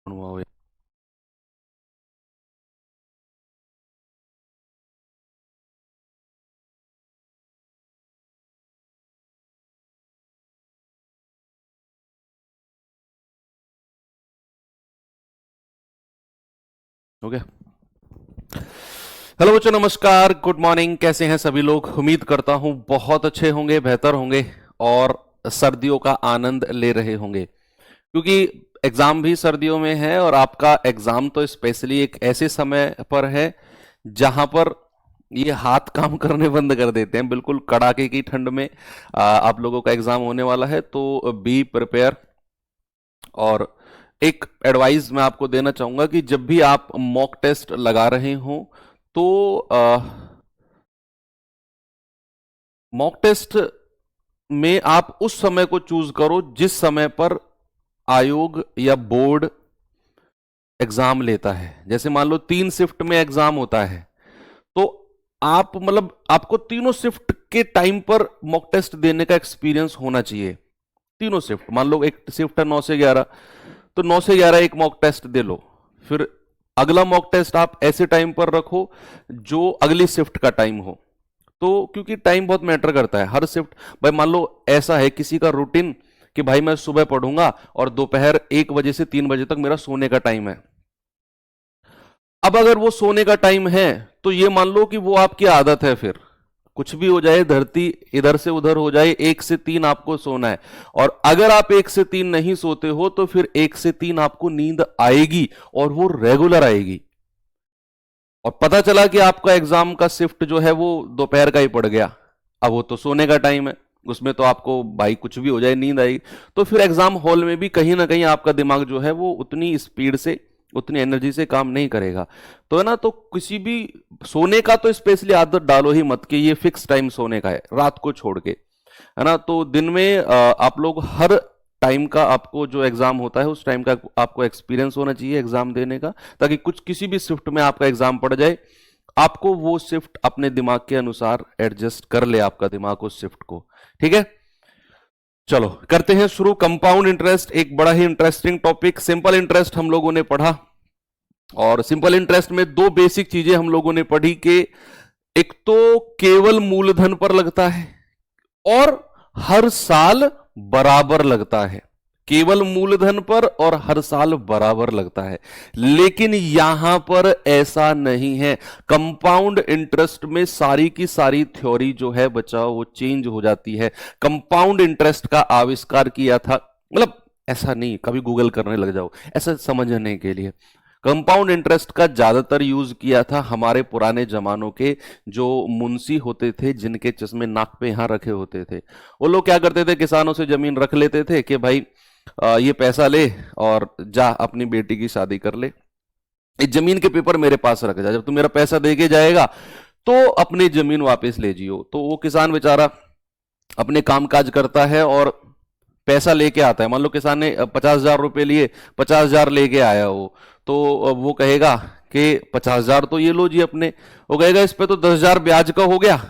हुआ है। हो गया। हेलो बच्चों, नमस्कार, गुड मॉर्निंग। कैसे हैं सभी लोग? उम्मीद करता हूं बहुत अच्छे होंगे, बेहतर होंगे और सर्दियों का आनंद ले रहे होंगे, क्योंकि एग्जाम भी सर्दियों में है और आपका एग्जाम तो स्पेशली एक ऐसे समय पर है जहां पर ये हाथ काम करने बंद कर देते हैं। बिल्कुल कड़ाके की ठंड में आप लोगों का एग्जाम होने वाला है, तो बी प्रिपेयर। और एक एडवाइस मैं आपको देना चाहूंगा कि जब भी आप मॉक टेस्ट लगा रहे हो तो मॉक टेस्ट में आप उस समय को चूज करो जिस समय पर आयोग या बोर्ड एग्जाम लेता है। जैसे मान लो 3 शिफ्ट में एग्जाम होता है, तो आप मतलब आपको तीनों शिफ्ट के टाइम पर मॉक टेस्ट देने का एक्सपीरियंस होना चाहिए। तीनों शिफ्ट, मान लो एक शिफ्ट है 9 से 11, तो 9 से 11 एक मॉक टेस्ट दे लो। फिर अगला मॉक टेस्ट आप ऐसे टाइम पर रखो जो अगली शिफ्ट का टाइम हो। तो क्योंकि टाइम बहुत मैटर करता है हर शिफ्ट। भाई मान लो ऐसा है किसी का रूटीन कि भाई मैं सुबह पढ़ूंगा और दोपहर 1 बजे से 3 बजे तक मेरा सोने का टाइम है। अब अगर वो सोने का टाइम है तो ये मान लो कि वो आपकी आदत है, फिर कुछ भी हो जाए, धरती इधर से उधर हो जाए, 1 से 3 आपको सोना है। और अगर आप 1 से 3 नहीं सोते हो तो फिर 1 से 3 आपको नींद आएगी और वो रेगुलर आएगी। और पता चला कि आपका एग्जाम का शिफ्ट जो है वो दोपहर का ही पड़ गया, अब वो तो सोने का टाइम है, उसमें तो आपको भाई कुछ भी हो जाए नींद आएगी। तो फिर एग्जाम हॉल में भी कहीं ना कहीं आपका दिमाग जो है वो उतनी स्पीड से, उतनी एनर्जी से काम नहीं करेगा। तो है ना, तो किसी भी सोने का तो स्पेशली आदत डालो ही मत कि ये फिक्स टाइम सोने का है रात को छोड़ के, है ना। तो दिन में आप लोग हर टाइम का, आपको जो एग्जाम होता है उस टाइम का आपको एक्सपीरियंस होना चाहिए एग्जाम देने का, ताकि कुछ किसी भी शिफ्ट में आपका एग्जाम पड़ जाए, आपको वो शिफ्ट अपने दिमाग के अनुसार एडजस्ट कर ले, आपका दिमाग उस शिफ्ट को। ठीक है, चलो करते हैं शुरू। कंपाउंड इंटरेस्ट एक बड़ा ही इंटरेस्टिंग टॉपिक। सिंपल इंटरेस्ट हम लोगों ने पढ़ा, और सिंपल इंटरेस्ट में दो बेसिक चीजें हम लोगों ने पढ़ी कि एक तो केवल मूलधन पर लगता है और हर साल बराबर लगता है। केवल मूलधन पर और हर साल बराबर लगता है, लेकिन यहां पर ऐसा नहीं है। कंपाउंड इंटरेस्ट में सारी की सारी थ्योरी जो है बच्चा वो चेंज हो जाती है। कंपाउंड इंटरेस्ट का आविष्कार किया था, मतलब ऐसा नहीं कभी गूगल करने लग जाओ, ऐसा समझने के लिए कंपाउंड इंटरेस्ट का ज्यादातर यूज किया था हमारे पुराने जमानों के जो मुंशी होते थे, जिनके चश्मे नाक पे यहां रखे होते थे। वो लोग क्या करते थे, किसानों से जमीन रख लेते थे कि भाई ये पैसा ले और जा अपनी बेटी की शादी कर ले, इस जमीन के पेपर मेरे पास रख जा, जब तू मेरा पैसा दे के जाएगा तो अपनी जमीन वापस ले जियो। तो वो किसान बेचारा अपने कामकाज करता है और पैसा लेके आता है। मान लो किसान ने 50,000 रुपए लिए, 50,000 लेके आया वो, तो वो कहेगा कि 50,000 तो ये लो जी अपने, वो कहेगा इस पे तो 10,000 ब्याज का हो गया।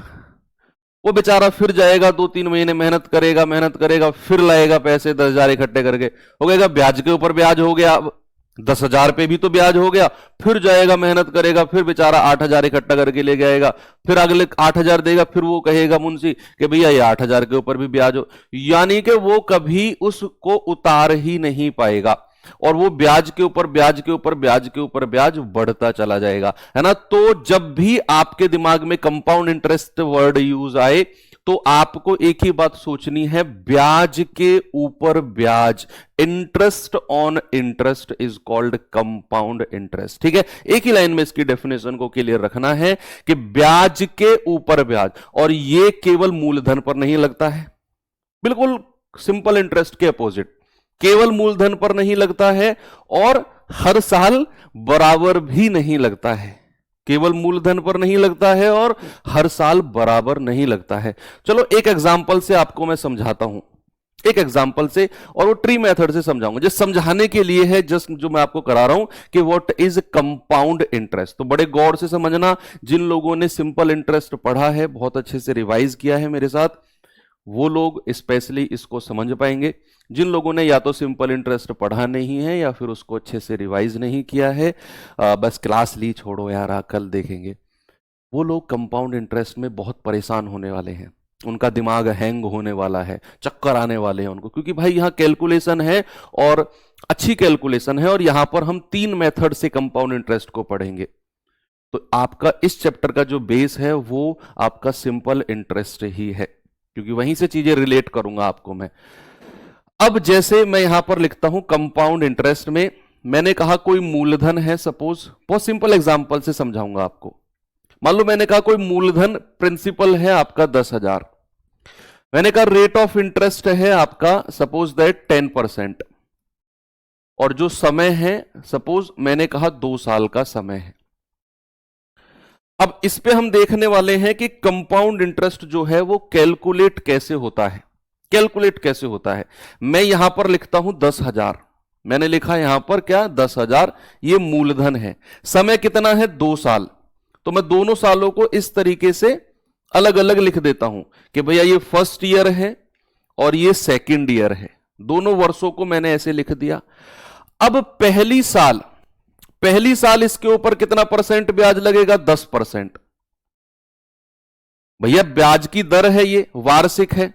वो बेचारा फिर जाएगा 2-3 महीने मेहनत करेगा, मेहनत करेगा, फिर लाएगा पैसे 10,000 इकट्ठे करके, वो कहेगा ब्याज के ऊपर ब्याज हो गया, अब 10,000 पे भी तो ब्याज हो गया। फिर जाएगा मेहनत करेगा, फिर बेचारा 8,000 इकट्ठा करके ले जाएगा, फिर अगले 8,000 देगा, फिर वो कहेगा मुंशी कि भैया ये 8,000 के ऊपर भी ब्याज हो। यानी कि वो कभी उसको उतार ही नहीं पाएगा और वो ब्याज के ऊपर ब्याज के ऊपर ब्याज के ऊपर ब्याज बढ़ता चला जाएगा, है ना। तो जब भी आपके दिमाग में कंपाउंड इंटरेस्ट वर्ड यूज आए तो आपको एक ही बात सोचनी है, ब्याज के ऊपर ब्याज, interest on interest is called compound interest. ठीक है, एक ही लाइन में इसकी डेफिनेशन को क्लियर रखना है कि ब्याज के ऊपर ब्याज, और ये केवल मूलधन पर नहीं लगता है, बिल्कुल सिंपल इंटरेस्ट के अपोजिट, केवल मूलधन पर नहीं लगता है और हर साल बराबर भी नहीं लगता है। केवल मूलधन पर नहीं लगता है और हर साल बराबर नहीं लगता है। चलो एक एग्जांपल से आपको मैं समझाता हूं, एक एग्जांपल से, और वो ट्री मेथड से समझाऊंगा। जस्ट समझाने के लिए है, जस्ट जो मैं आपको करा रहा हूं कि व्हाट इज कंपाउंड इंटरेस्ट। तो बड़े गौर से समझना, जिन लोगों ने सिंपल इंटरेस्ट पढ़ा है, बहुत अच्छे से रिवाइज किया है मेरे साथ, वो लोग स्पेशली इसको समझ पाएंगे। जिन लोगों ने या तो सिंपल इंटरेस्ट पढ़ा नहीं है या फिर उसको अच्छे से रिवाइज नहीं किया है, बस क्लास ली छोड़ो यार कल देखेंगे, वो लोग कंपाउंड इंटरेस्ट में बहुत परेशान होने वाले हैं। उनका दिमाग हैंग होने वाला है, चक्कर आने वाले हैं उनको, क्योंकि भाई यहां कैलकुलेशन है और अच्छी कैलकुलेशन है, और यहां पर हम 3 मेथड से कंपाउंड इंटरेस्ट को पढ़ेंगे। तो आपका इस चैप्टर का जो बेस है वो आपका सिंपल इंटरेस्ट ही है, क्योंकि वहीं से चीजें रिलेट करूंगा आपको मैं। अब जैसे मैं यहां पर लिखता हूं कंपाउंड इंटरेस्ट में, मैंने कहा कोई मूलधन है, सपोज बहुत सिंपल एग्जांपल से समझाऊंगा आपको। मान लो मैंने कहा कोई मूलधन प्रिंसिपल है आपका 10,000, मैंने कहा रेट ऑफ इंटरेस्ट है आपका सपोज दैट 10%, और जो समय है सपोज मैंने कहा 2 साल का समय है। अब इस पे हम देखने वाले हैं कि कंपाउंड इंटरेस्ट जो है वो कैलकुलेट कैसे होता है। कैलकुलेट कैसे होता है, मैं यहां पर लिखता हूं 10,000, मैंने लिखा यहां पर क्या 10,000, ये मूलधन है, समय कितना है 2 साल, तो मैं दोनों सालों को इस तरीके से अलग अलग लिख देता हूं कि भैया ये फर्स्ट ईयर है और ये सेकंड ईयर है, दोनों वर्षों को मैंने ऐसे लिख दिया। अब पहली साल इसके ऊपर कितना परसेंट ब्याज लगेगा, 10%। भैया ब्याज की दर है, ये वार्षिक है,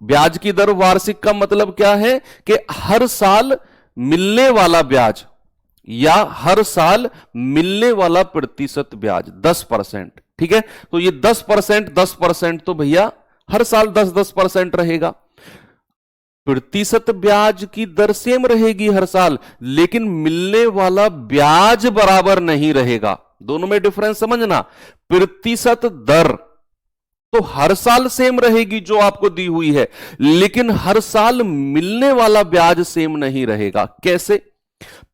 ब्याज की दर वार्षिक का मतलब क्या है कि हर साल मिलने वाला ब्याज या हर साल मिलने वाला प्रतिशत ब्याज 10%, ठीक है। तो ये 10% तो भैया हर साल 10% रहेगा। प्रतिशत ब्याज की दर सेम रहेगी हर साल, लेकिन मिलने वाला ब्याज बराबर नहीं रहेगा। दोनों में डिफरेंस समझना। प्रतिशत दर तो हर साल सेम रहेगी जो आपको दी हुई है, लेकिन हर साल मिलने वाला ब्याज सेम नहीं रहेगा। कैसे?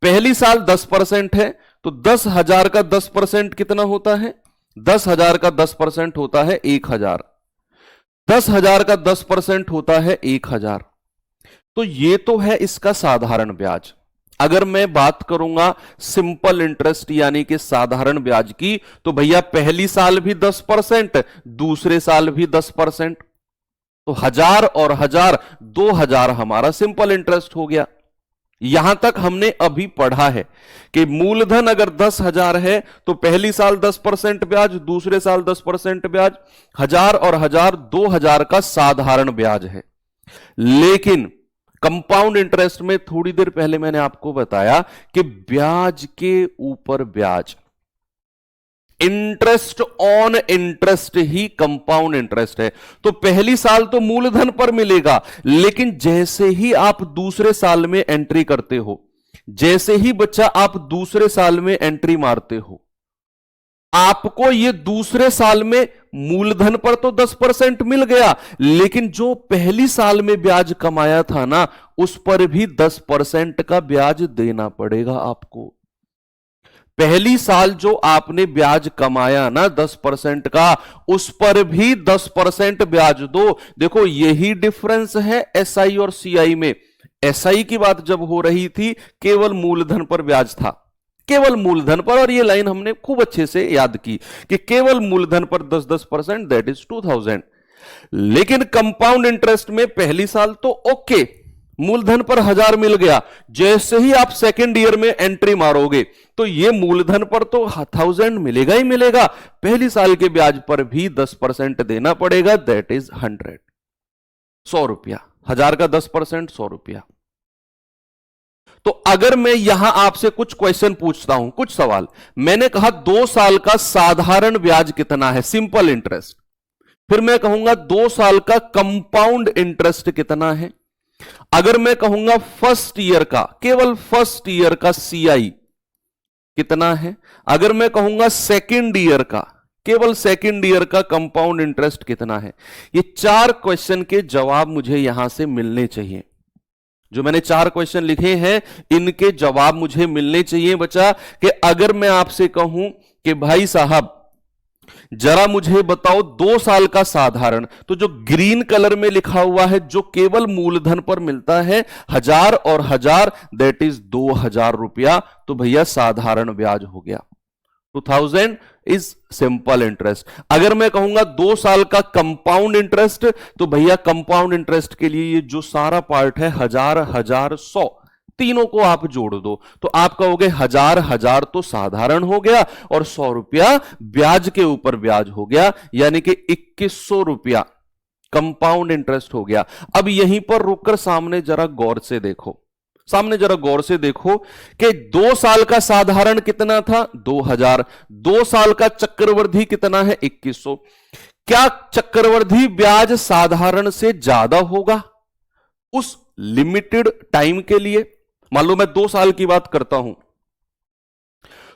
पहली साल 10% है, तो 10,000 का 10% कितना होता है? 10,000 का 10% होता है 1,000। 10,000 का 10% होता है 1,000। तो ये तो है इसका साधारण ब्याज। अगर मैं बात करूंगा सिंपल इंटरेस्ट यानी कि साधारण ब्याज की, तो भैया पहली साल भी 10%, दूसरे साल भी 10%, तो 1,000 और 1,000 2,000 हमारा सिंपल इंटरेस्ट हो गया। यहां तक हमने अभी पढ़ा है कि मूलधन अगर 10,000 है तो पहली साल 10% ब्याज, दूसरे साल 10% ब्याज, 1,000 और 1,000 2,000 का साधारण ब्याज है। लेकिन कंपाउंड इंटरेस्ट में थोड़ी देर पहले मैंने आपको बताया कि ब्याज के ऊपर ब्याज, interest on interest he compound interest है। तो पहली साल तो मूलधन पर मिलेगा, लेकिन जैसे ही आप दूसरे साल में एंट्री करते हो, जैसे ही बच्चा आप दूसरे साल में एंट्री मारते हो, आपको ये दूसरे साल में मूलधन पर तो 10% मिल गया, लेकिन जो पहली साल में ब्याज कमाया था ना, उस पर भी 10% का ब्याज देना पड़ेगा आपको। पहली साल जो आपने ब्याज कमाया ना 10% का, उस पर भी 10% ब्याज दो। देखो यही डिफरेंस है एसआई और सीआई में। एसआई की बात जब हो रही थी केवल मूलधन पर ब्याज था, केवल मूलधन पर, और ये लाइन हमने खूब अच्छे से याद की कि केवल मूलधन पर 10% दैट इज 2,000। लेकिन कंपाउंड इंटरेस्ट में पहली साल तो ओके, मूलधन पर 1,000 मिल गया, जैसे ही आप सेकेंड ईयर में एंट्री मारोगे तो ये मूलधन पर तो 1,000 मिलेगा ही मिलेगा, पहली साल के ब्याज पर भी 10% देना पड़ेगा, दैट इज 100, 100 रुपया। 1,000 का 10% 100 रुपया। तो अगर मैं यहां आपसे कुछ क्वेश्चन पूछता हूं, कुछ सवाल, मैंने कहा 2 साल का साधारण ब्याज कितना है, सिंपल इंटरेस्ट, फिर मैं कहूंगा 2 साल का कंपाउंड इंटरेस्ट कितना है। अगर मैं कहूंगा फर्स्ट ईयर का, केवल फर्स्ट ईयर का सीआई कितना है, अगर मैं कहूंगा सेकेंड ईयर का, केवल सेकेंड ईयर का कंपाउंड इंटरेस्ट कितना है, ये 4 क्वेश्चन के जवाब मुझे यहां से मिलने चाहिए। जो मैंने 4 क्वेश्चन लिखे हैं इनके जवाब मुझे मिलने चाहिए बच्चा। कि अगर मैं आपसे कहूं कि भाई साहब जरा मुझे बताओ 2 साल का साधारण, तो जो ग्रीन कलर में लिखा हुआ है जो केवल मूलधन पर मिलता है 1,000 और 1,000 दैट इज 2,000 रुपया, तो भैया साधारण ब्याज हो गया। 2000 इज सिंपल इंटरेस्ट। अगर मैं कहूंगा 2 साल का कंपाउंड इंटरेस्ट, तो भैया कंपाउंड इंटरेस्ट के लिए ये जो सारा पार्ट है 1000, 1000, 100 तीनों को आप जोड़ दो, तो आप कहोगे 1000, 1000 तो साधारण हो गया और 100 रुपया ब्याज के ऊपर ब्याज हो गया, यानी कि 2100 रुपया कंपाउंड इंटरेस्ट हो गया। अब यहीं पर रुककर सामने जरा गौर से देखो, सामने जरा गौर से देखो कि 2 साल का साधारण कितना था 2000, 2 साल का चक्रवृद्धि कितना है 2100। क्या चक्रवृद्धि ब्याज साधारण से ज्यादा होगा उस लिमिटेड टाइम के लिए? मान लो मैं 2 साल की बात करता हूं,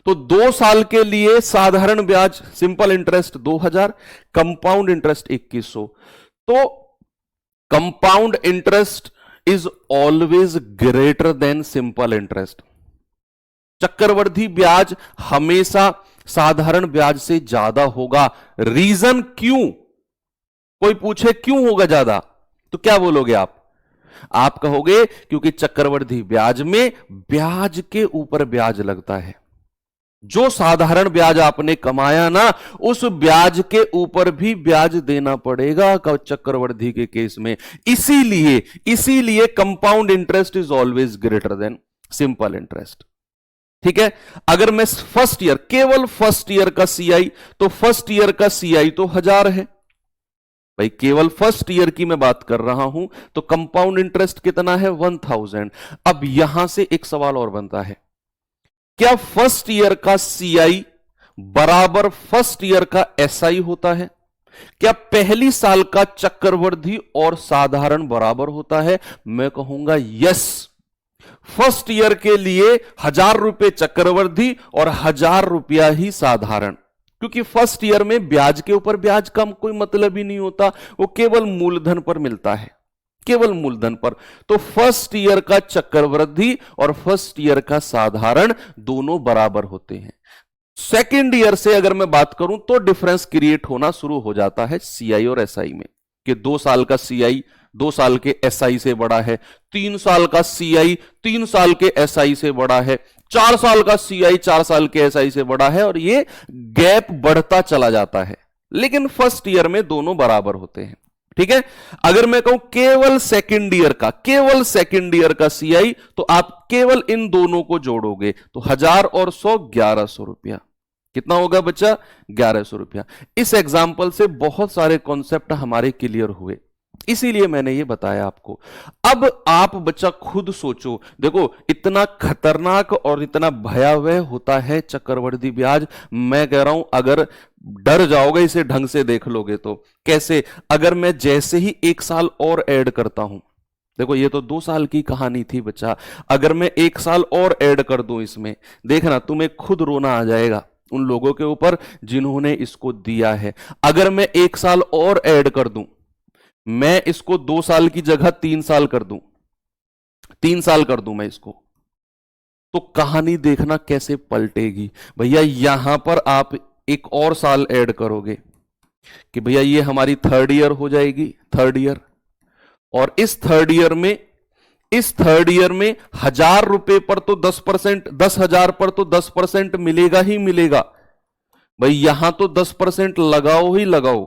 तो 2 साल के लिए साधारण ब्याज सिंपल इंटरेस्ट 2000, कंपाउंड इंटरेस्ट 2100। तो compound interest is always greater than simple interest. चक्रवृद्धि ब्याज हमेशा साधारण ब्याज से ज्यादा होगा। रीजन क्यों? कोई पूछे क्यों होगा ज्यादा, तो क्या बोलोगे आप कहोगे क्योंकि चक्रवृद्धि ब्याज में ब्याज के ऊपर ब्याज लगता है। जो साधारण ब्याज आपने कमाया ना, उस ब्याज के ऊपर भी ब्याज देना पड़ेगा चक्रवृद्धि के केस में। इसीलिए compound interest is always greater than simple interest. ठीक है, अगर मैं फर्स्ट ईयर, केवल फर्स्ट ईयर का सीआई, तो फर्स्ट ईयर का सीआई तो 1000 है भाई, केवल फर्स्ट ईयर की मैं बात कर रहा हूं, तो कंपाउंड इंटरेस्ट कितना है 1000। अब यहां से एक सवाल और बनता है, क्या फर्स्ट ईयर का सीआई बराबर फर्स्ट ईयर का एसआई होता है? क्या पहली साल का चक्रवृद्धि और साधारण बराबर होता है? मैं कहूंगा यस। फर्स्ट ईयर के लिए 1000 रुपए चक्रवृद्धि और 1000 रुपया ही साधारण, क्योंकि फर्स्ट ईयर में ब्याज के ऊपर ब्याज का कोई मतलब ही नहीं होता, वो केवल मूलधन पर मिलता है, केवल मूलधन पर। तो फर्स्ट ईयर का चक्रवृद्धि और फर्स्ट ईयर का साधारण दोनों बराबर होते हैं। सेकेंड ईयर से अगर मैं बात करूं तो डिफरेंस क्रिएट होना शुरू हो जाता है सीआई और एसआई में, कि 2 साल का सीआई 2 साल के एसआई से बड़ा है, 3 साल का सीआई 3 साल के एसआई से बड़ा है, 4 साल का सीआई 4 साल के एसआई से बड़ा है, और ये गैप बढ़ता चला जाता है। लेकिन फर्स्ट ईयर में दोनों बराबर होते हैं। ठीक है, अगर मैं कहूं केवल सेकंड ईयर का सीआई, तो आप केवल इन दोनों को जोड़ोगे तो 1000 और 100 1100 रुपया। कितना होगा बच्चा? 1100 रुपया। इस एग्जाम्पल से बहुत सारे कॉन्सेप्ट हमारे क्लियर हुए, इसीलिए मैंने ये बताया आपको। अब आप बच्चा खुद सोचो, देखो इतना खतरनाक और इतना भयावह होता है चक्रवृद्धि ब्याज। मैं कह रहा हूं अगर डर जाओगे इसे ढंग से देख लोगे तो। कैसे? अगर मैं जैसे ही 1 साल और ऐड करता हूं, देखो ये तो 2 साल की कहानी थी बच्चा, अगर मैं 1 साल और ऐड कर दूं इसमें, देखना तुम्हें खुद रोना आ जाएगा उन लोगों के ऊपर जिन्होंने इसको दिया है। अगर मैं 1 साल और ऐड कर दूं, मैं इसको 2 साल की जगह 3 साल कर दूं, 3 साल कर दूं मैं इसको, तो कहानी देखना कैसे पलटेगी। भैया यहां पर आप एक और साल ऐड करोगे कि भैया ये हमारी थर्ड ईयर हो जाएगी, थर्ड ईयर, और इस थर्ड ईयर में 1000 रुपए पर तो 10%, 10,000 पर तो 10% मिलेगा ही मिलेगा। भाई यहां तो 10% लगाओ ही लगाओ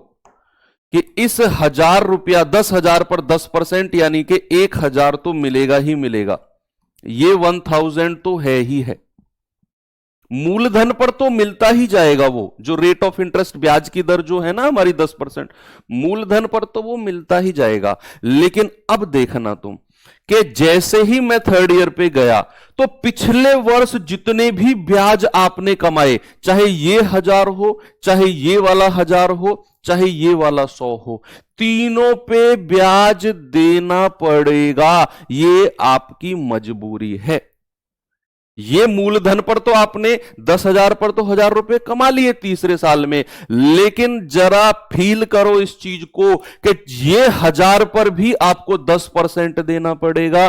कि इस 1000 रुपया 10,000 पर 10% यानी कि 1000 तो मिलेगा ही मिलेगा। ये 1000 तो है ही है, मूलधन पर तो मिलता ही जाएगा। वो जो रेट ऑफ इंटरेस्ट ब्याज की दर जो है ना हमारी 10%, मूलधन पर तो वो मिलता ही जाएगा। लेकिन अब देखना तुम कि जैसे ही मैं थर्ड ईयर पे गया, तो पिछले वर्ष जितने भी ब्याज आपने कमाए, चाहे ये 1000 हो, चाहे ये वाला 1000 हो, चाहे ये वाला 100 हो, तीनों पे ब्याज देना पड़ेगा। ये आपकी मजबूरी है। ये मूलधन पर तो आपने 10,000 पर तो 1000 रुपए कमा लिए तीसरे साल में, लेकिन जरा फील करो इस चीज को कि ये 1000 पर भी आपको 10% देना पड़ेगा,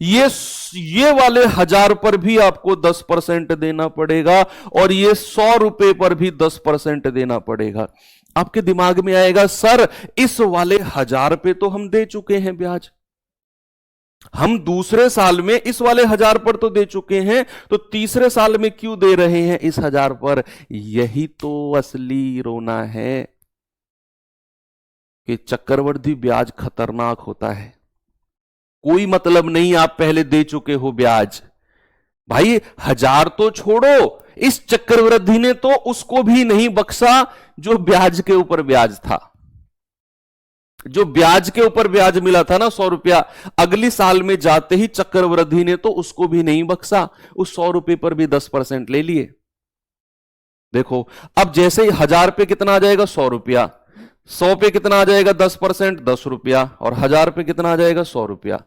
ये वाले 1000 पर भी आपको 10% देना पड़ेगा, और ये 100 रुपए पर भी 10% देना पड़ेगा। आपके दिमाग में आएगा सर इस वाले 1000 पे तो हम दे चुके हैं ब्याज, हम दूसरे साल में इस वाले 1000 पर तो दे चुके हैं, तो तीसरे साल में क्यों दे रहे हैं इस 1000 पर? यही तो असली रोना है कि चक्रवृद्धि ब्याज खतरनाक होता है। कोई मतलब नहीं आप पहले दे चुके हो ब्याज, भाई 1000 तो छोड़ो, इस चक्रवृद्धि ने तो उसको भी नहीं बख्शा जो ब्याज के ऊपर ब्याज था। जो ब्याज के ऊपर ब्याज मिला था ना 100 रुपया, अगली साल में जाते ही चक्रवृद्धि ने तो उसको भी नहीं बख्शा, उस 100 रुपए पर भी 10% ले लिए। देखो अब जैसे ही 1000 पे कितना आ जाएगा 100 रुपया, 100 पे कितना आ जाएगा 10%, 10 रुपया, और 1000 पे कितना आ जाएगा 100 रुपया।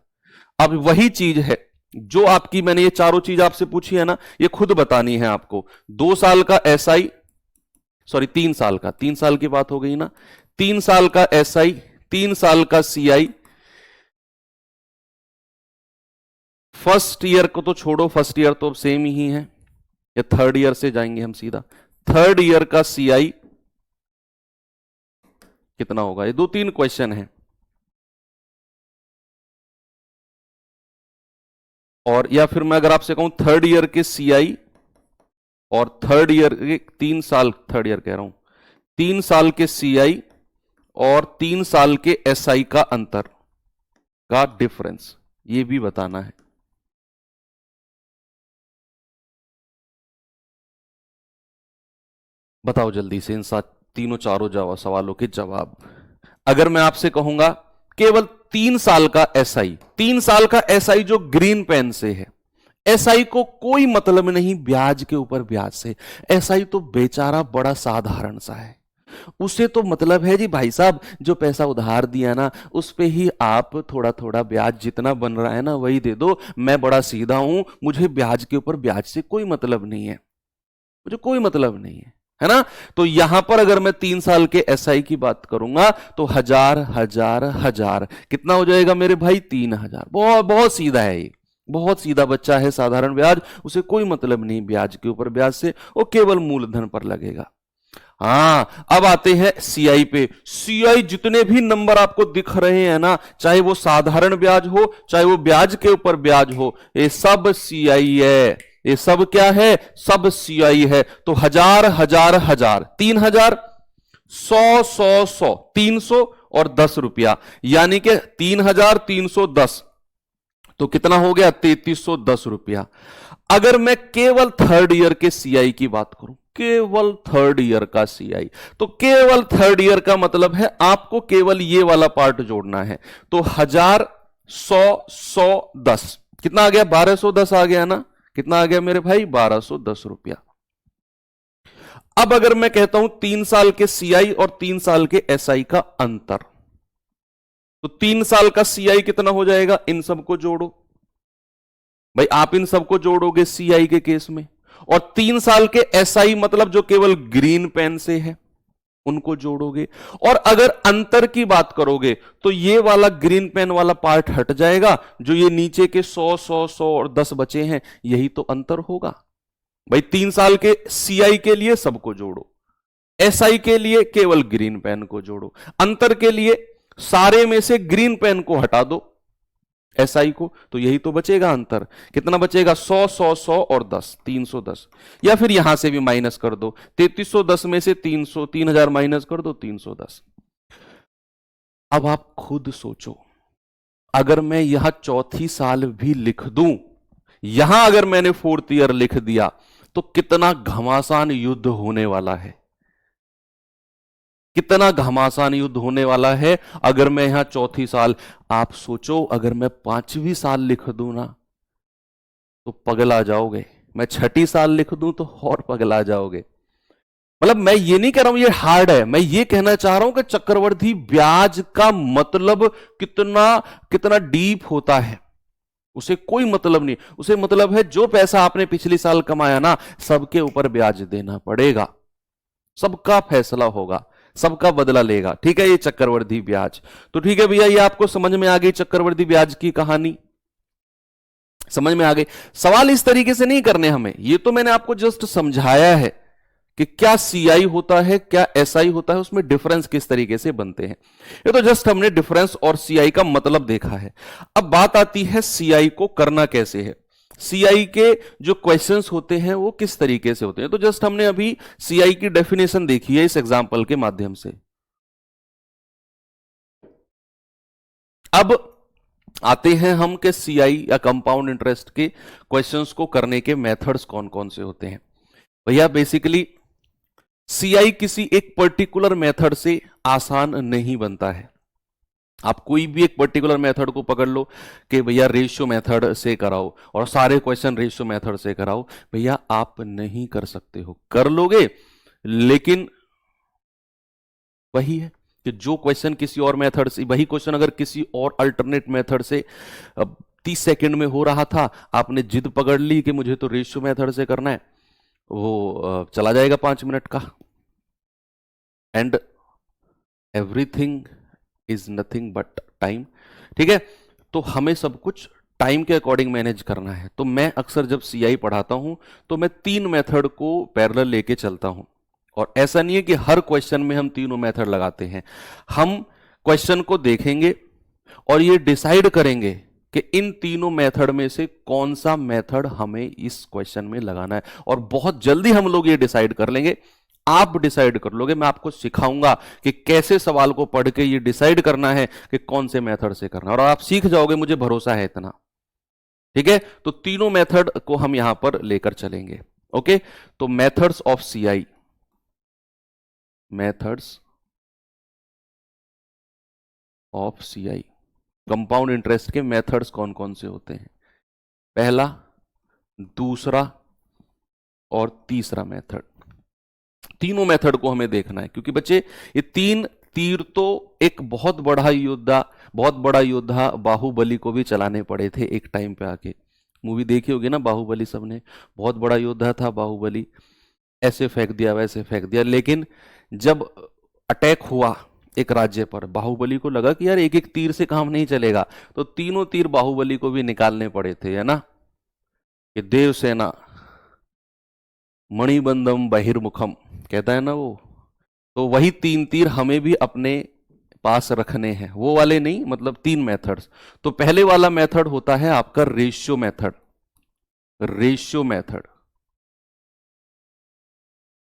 अब वही चीज है जो आपकी मैंने ये चारों चीज आपसे पूछी है ना, ये खुद बतानी है आपको। 2 साल का एसआई, सॉरी 3 साल का, 3 साल की बात हो गई ना, 3 साल का एसआई, 3 साल का सीआई। फर्स्ट ईयर को तो छोड़ो, फर्स्ट ईयर तो सेम ही है, या थर्ड ईयर से जाएंगे हम सीधा। थर्ड ईयर का सीआई कितना होगा? ये 2-3 क्वेश्चन है। और या फिर मैं अगर आपसे कहूं थर्ड ईयर के सीआई और थर्ड ईयर के 3 साल, थर्ड ईयर कह रहा हूं, 3 साल के सीआई और 3 साल के एसआई का अंतर का डिफरेंस, ये भी बताना है। बताओ जल्दी से इन तीनों चारों सवालों के जवाब। अगर मैं आपसे कहूंगा केवल 3 साल का एसआई, 3 साल का एसआई जो ग्रीन पेन से है, एसआई को कोई मतलब नहीं ब्याज के ऊपर ब्याज से, एसआई तो बेचारा बड़ा साधारण सा है, उसे तो मतलब है जी भाई साहब जो पैसा उधार दिया ना उस पे ही आप थोड़ा थोड़ा ब्याज जितना बन रहा है ना वही दे दो, मैं बड़ा सीधा हूं, मुझे ब्याज के ऊपर ब्याज से कोई मतलब नहीं है, मुझे कोई मतलब नहीं है ना। तो यहां पर अगर मैं 3 साल के एसआई की बात करूंगा तो 1000 1000 1000 कितना हो जाएगा मेरे भाई? 3000। बहुत बहुत सीधा है ये, बहुत सीधा बच्चा है, साधारण ब्याज, उसे कोई मतलब नहीं ब्याज के ऊपर ब्याज से, वो केवल मूलधन पर लगेगा। हां, अब आते हैं सीआई पे। सीआई जितने भी नंबर आपको दिख रहे हैं ना, चाहे वो साधारण ब्याज हो चाहे वो ब्याज के ऊपर ब्याज हो, ये सब सीआई है, ये सब क्या है? सब सीआई है। तो 1000 1000 1000, 3000, 100 100 100, 300 और 10 रुपया, यानी कि 3310, तो कितना हो गया? 3310 रुपया। अगर मैं केवल थर्ड ईयर के सीआई की बात करूं, केवल थर्ड ईयर का सीआई, तो केवल थर्ड ईयर का मतलब है आपको केवल ये वाला पार्ट जोड़ना है। तो 1000 100 100 10 कितना आ गया? 1210 आ गया ना। कितना आ गया मेरे भाई? 1210 रुपया। अब अगर मैं कहता हूं 3 साल के सीआई और 3 साल के एसआई का अंतर, तो 3 साल का सीआई कितना हो जाएगा? इन सबको जोड़ो भाई, आप इन सबको जोड़ोगे सीआई के केस में, और 3 साल के एसआई मतलब जो केवल ग्रीन पेन से है उनको जोड़ोगे। और अगर अंतर की बात करोगे तो ये वाला ग्रीन पेन वाला पार्ट हट जाएगा, जो ये नीचे के 100 100 100 और 10 बचे हैं, यही तो अंतर होगा भाई। 3 साल के सीआई के लिए सबको जोड़ो, एसआई के लिए केवल ग्रीन पेन को जोड़ो, अंतर के लिए सारे में से ग्रीन पेन को हटा दो एसआई को, तो यही तो बचेगा अंतर। कितना बचेगा? 100 100 100 और 10, 310। या फिर यहां से भी माइनस कर दो, 3310 में से 3000 माइनस कर दो, 310। अब आप खुद सोचो, अगर मैं यहां चौथी साल भी लिख दूं, यहां अगर मैंने 4th ईयर लिख दिया, तो कितना घमासान युद्ध होने वाला है, कितना घमासान युद्ध होने वाला है अगर मैं यहां चौथी साल। आप सोचो अगर मैं 5वीं साल लिख दूं ना तो पगला जाओगे, मैं 6ठी साल लिख दूं तो और पगला जाओगे। मतलब मैं ये नहीं कह रहा हूं ये हार्ड है, मैं ये कहना चाह रहा हूं कि चक्रवृद्धि ब्याज का मतलब कितना कितना डीप होता है, उसे कोई मतलब नहीं, उसे मतलब है जो पैसा आपने पिछली साल कमाया ना सबके ऊपर ब्याज देना पड़ेगा, सबका फैसला होगा, सबका बदला लेगा। ठीक है, ये चक्रवृद्धि ब्याज। तो ठीक है भैया, ये आपको समझ में आ गई चक्रवृद्धि ब्याज की कहानी, समझ में आ गई। सवाल इस तरीके से नहीं करने हमें, ये तो मैंने आपको जस्ट समझाया है कि क्या सीआई होता है, क्या एसआई होता है, उसमें डिफरेंस किस तरीके से बनते हैं। ये तो जस्ट हमने डिफरेंस और सीआई का मतलब देखा है। अब बात आती है सीआई को करना कैसे है, सीआई के जो क्वेश्चंस होते हैं वो किस तरीके से होते हैं। तो जस्ट हमने अभी सीआई की डेफिनेशन देखी है इस एग्जांपल के माध्यम से। अब आते हैं हम कि सीआई या कंपाउंड इंटरेस्ट के क्वेश्चंस को करने के मेथड्स कौन कौन से होते हैं। भैया बेसिकली सीआई किसी एक पर्टिकुलर मेथड से आसान नहीं बनता है। आप कोई भी एक पर्टिकुलर मेथड को पकड़ लो कि भैया रेशियो मेथड से कराओ और सारे क्वेश्चन रेशियो मेथड से कराओ, भैया आप नहीं कर सकते हो। कर लोगे लेकिन वही है कि जो क्वेश्चन किसी और मेथड से, वही क्वेश्चन अगर किसी और अल्टरनेट मेथड से 30 सेकंड में हो रहा था, आपने जिद पकड़ ली कि मुझे तो रेशियो मेथड से करना है, वो चला जाएगा 5 मिनट का। And everything is nothing but time. ठीक है, तो हमें सब कुछ टाइम के अकॉर्डिंग मैनेज करना है। तो मैं अक्सर जब सीआई पढ़ाता हूं तो मैं 3 मेथड को पैरेलल लेके चलता हूं। और ऐसा नहीं है कि हर क्वेश्चन में हम तीनों मेथड लगाते हैं। हम क्वेश्चन को देखेंगे और ये डिसाइड करेंगे कि इन तीनों मेथड में से कौन सा मेथड हमें इस क्वेश्चन में लगाना है, और बहुत जल्दी हम लोग ये डिसाइड कर लेंगे। आप डिसाइड कर लोगे, मैं आपको सिखाऊंगा कि कैसे सवाल को पढ़ के ये डिसाइड करना है कि कौन से मेथड से करना है, और आप सीख जाओगे, मुझे भरोसा है इतना। ठीक है, तो तीनों मेथड को हम यहां पर लेकर चलेंगे। ओके, तो methods of CI, methods of CI, compound interest के मेथड्स कौन कौन से होते हैं। पहला, दूसरा और तीसरा मेथड, तीनों मेथड को हमें देखना है। क्योंकि बच्चे ये 3 तीर तो एक बहुत बड़ा योद्धा बाहुबली को भी चलाने पड़े थे एक टाइम पे आके। मूवी देखी होगी ना बाहुबली, सबने, बहुत बड़ा योद्धा था बाहुबली, ऐसे फेंक दिया वैसे फेंक दिया, लेकिन जब अटैक हुआ एक राज्य पर, बाहुबली को लगा कि यार एक एक तीर से काम नहीं चलेगा, तो तीनों तीर बाहुबली को भी निकालने पड़े थे, है ना। कि देवसेना मणिबंधम बहिर्मुखम कहता है ना वो, तो वही 3 तीर हमें भी अपने पास रखने हैं, वो वाले नहीं, मतलब 3 मेथड्स। तो पहले वाला मेथड होता है आपका रेशियो मेथड, रेशियो मेथड।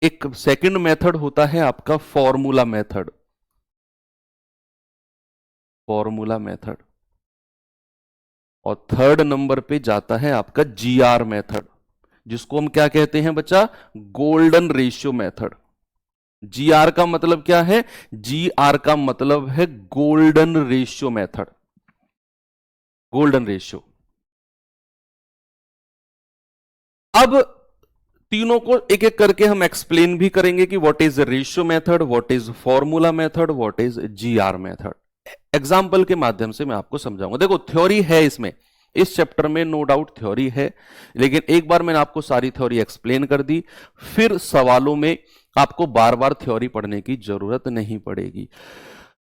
एक सेकंड मेथड होता है आपका फॉर्मूला मेथड, फॉर्मूला मेथड। और थर्ड नंबर पे जाता है आपका जीआर मेथड, जिसको हम क्या कहते हैं बच्चा, गोल्डन रेशियो मेथड। जीआर का मतलब क्या है, जीआर का मतलब है golden ratio method, golden ratio. अब तीनों को एक एक करके हम एक्सप्लेन भी करेंगे कि what is ratio method, what is formula method, what is GR method. Example के माध्यम से मैं आपको समझाऊंगा। देखो थ्योरी है इसमें, इस चैप्टर में नो डाउट थ्योरी है, लेकिन एक बार मैंने आपको सारी थ्योरी एक्सप्लेन कर दी, फिर सवालों में आपको बार बार थ्योरी पढ़ने की जरूरत नहीं पड़ेगी।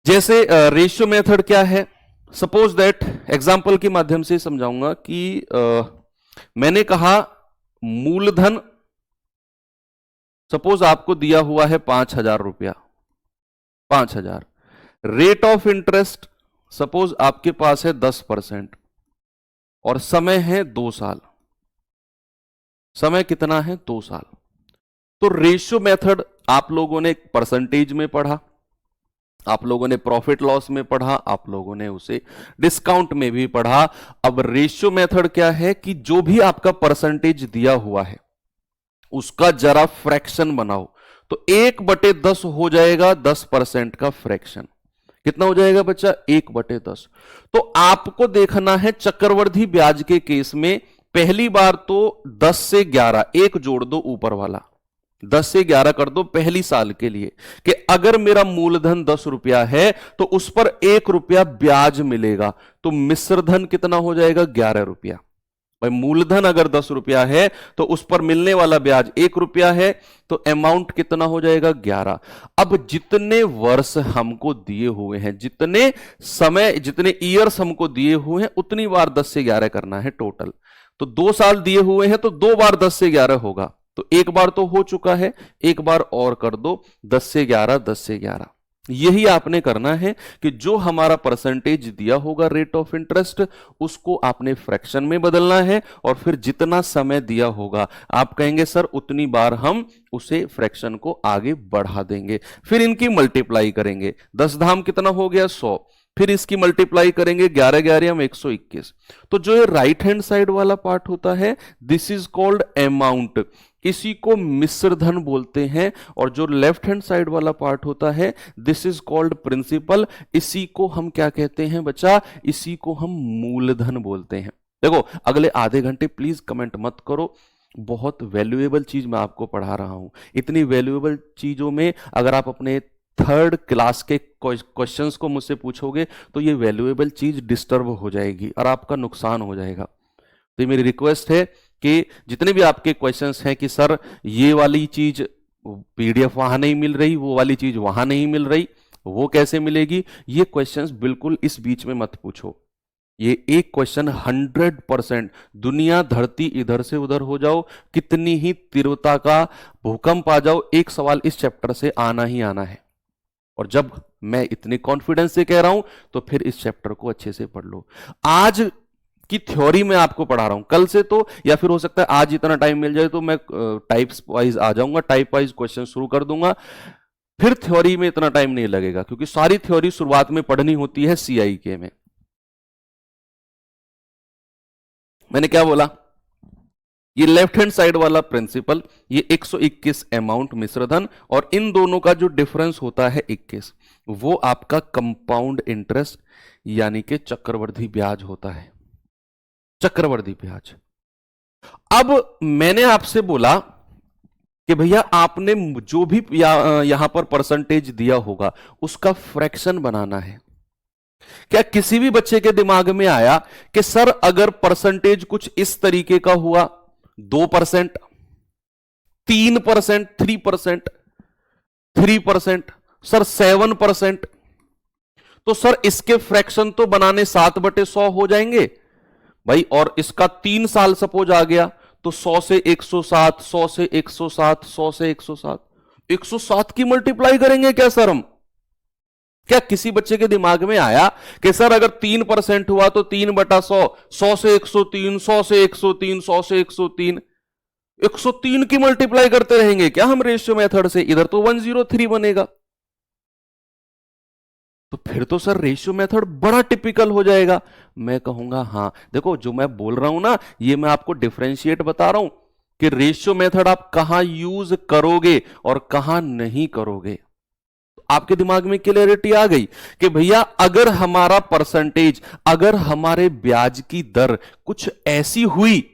जैसे रेशियो मेथड क्या है, सपोज दैट, एग्जाम्पल के माध्यम से समझाऊंगा कि मैंने कहा मूलधन, सपोज आपको दिया हुआ है 5,000 रुपया, 5,000, रेट ऑफ इंटरेस्ट सपोज आपके पास है 10%, और समय है 2 साल। समय कितना है, 2 साल। तो रेशियो मेथड आप लोगों ने परसेंटेज में पढ़ा, आप लोगों ने प्रॉफिट लॉस में पढ़ा, आप लोगों ने उसे डिस्काउंट में भी पढ़ा। अब रेशियो मेथड क्या है कि जो भी आपका परसेंटेज दिया हुआ है उसका जरा फ्रैक्शन बनाओ, तो 1/10 हो जाएगा 10% का फ्रैक्शन। कितना हो जाएगा बच्चा, 1/10। तो आपको देखना है चक्रवृद्धि ब्याज के केस में, पहली बार तो 10 से 11 एक जोड़ दो, ऊपर वाला 10 से 11 कर दो पहली साल के लिए, कि अगर मेरा मूलधन 10 रुपया है तो उस पर 1 रुपया ब्याज मिलेगा, तो मिश्र धन कितना हो जाएगा, 11 रुपया। भाई मूलधन अगर 10 रुपया है तो उस पर मिलने वाला ब्याज 1 रुपया है, तो अमाउंट कितना हो जाएगा, 11। अब जितने वर्ष हमको दिए हुए हैं, जितने समय, जितने ईयर्स हमको दिए हुए हैं, उतनी बार 10 से 11 करना है टोटल। तो 2 साल दिए हुए हैं तो 2 बार 10 से 11 होगा, तो एक बार तो हो चुका है, एक बार और कर दो, 10 से 11, 10 से 11। यही आपने करना है कि जो हमारा परसेंटेज दिया होगा रेट ऑफ इंटरेस्ट, उसको आपने फ्रैक्शन में बदलना है, और फिर जितना समय दिया होगा आप कहेंगे सर उतनी बार हम उसे फ्रैक्शन को आगे बढ़ा देंगे, फिर इनकी मल्टीप्लाई करेंगे। 10 धाम कितना हो गया? 100। फिर इसकी मल्टीप्लाई करेंगे, 11 11 हम 121। तो जो ये राइट हैंड साइड वाला पार्ट होता है, दिस इज कॉल्ड अमाउंट, इसी को मिश्र धन बोलते हैं। और जो लेफ्ट हैंड साइड वाला पार्ट होता है, दिस इज कॉल्ड प्रिंसिपल, इसी को हम क्या कहते हैं बच्चा? इसी को हम मूलधन बोलते हैं। देखो अगले आधे घंटे प्लीज कमेंट मत करो, बहुत वैल्यूएबल चीज मैं आपको पढ़ा रहा हूं। इतनी वैल्यूएबल चीजों में अगर आप अपने थर्ड क्लास के क्वेश्चंस को मुझसे पूछोगे तो ये वैल्यूएबल चीज डिस्टर्ब हो जाएगी और आपका नुकसान हो जाएगा। तो ये मेरी रिक्वेस्ट है कि जितने भी आपके क्वेश्चंस हैं कि सर ये वाली चीज पीडीएफ वहां नहीं मिल रही, वो वाली चीज वहां नहीं मिल रही, वो कैसे मिलेगी, ये क्वेश्चंस बिल्कुल इस बीच में मत पूछो। ये एक क्वेश्चन 100% दुनिया धरती इधर से उधर हो जाओ, कितनी ही तीव्रता का भूकंप आ जाओ, एक सवाल इस चैप्टर से आना ही आना है। और जब मैं इतने कॉन्फिडेंस से कह रहा हूं तो फिर इस चैप्टर को अच्छे से पढ़ लो। आज की थ्योरी मैं आपको पढ़ा रहा हूं, कल से तो, या फिर हो सकता है आज इतना टाइम मिल जाए तो मैं टाइप्स वाइज आ जाऊंगा, टाइप वाइज क्वेश्चन शुरू कर दूंगा, फिर थ्योरी में इतना टाइम नहीं लगेगा, क्योंकि सारी थ्योरी शुरुआत में पढ़नी होती है CIK में। मैंने क्या बोला? ये लेफ्ट हैंड साइड वाला प्रिंसिपल, ये 121 अमाउंट मिश्रधन, और इन दोनों का जो डिफरेंस होता है 21, वो आपका कंपाउंड इंटरेस्ट यानी कि चक्रवृद्धि ब्याज होता है, चक्रवृद्धि ब्याज। अब मैंने आपसे बोला कि भैया आपने जो भी यहां पर परसेंटेज दिया होगा उसका फ्रैक्शन बनाना है। क्या किसी भी बच्चे के दिमाग में आया कि सर अगर परसेंटेज कुछ इस तरीके का हुआ, 2%, 3%, 3%, 3%, सर 7%, तो सर इसके फ्रैक्शन तो बनाने 7/100 हो जाएंगे भाई, और इसका 3 साल सपोज आ गया तो 100 से 107, 100 से 107, 100 से 107, 107 की मल्टीप्लाई करेंगे क्या सर हम? क्या किसी बच्चे के दिमाग में आया कि सर अगर 3% हुआ तो 3/100, 100 से 103, 100 से 103, 100 से 103, 103 की मल्टीप्लाई करते रहेंगे क्या हम रेशियो मेथड से? इधर तो 103 बनेगा। तो फिर तो सर रेशियो मेथड बड़ा टिपिकल हो जाएगा। मैं कहूंगा हाँ, देखो जो मैं बोल रहा हूं ना, ये मैं आपको डिफरेंशिएट बता रहा हूं कि रेशियो मेथड आप कहां यूज करोगे और कहां नहीं करोगे। आपके दिमाग में क्लियरिटी आ गई कि भैया अगर हमारा परसेंटेज, अगर हमारे ब्याज की दर कुछ ऐसी हुई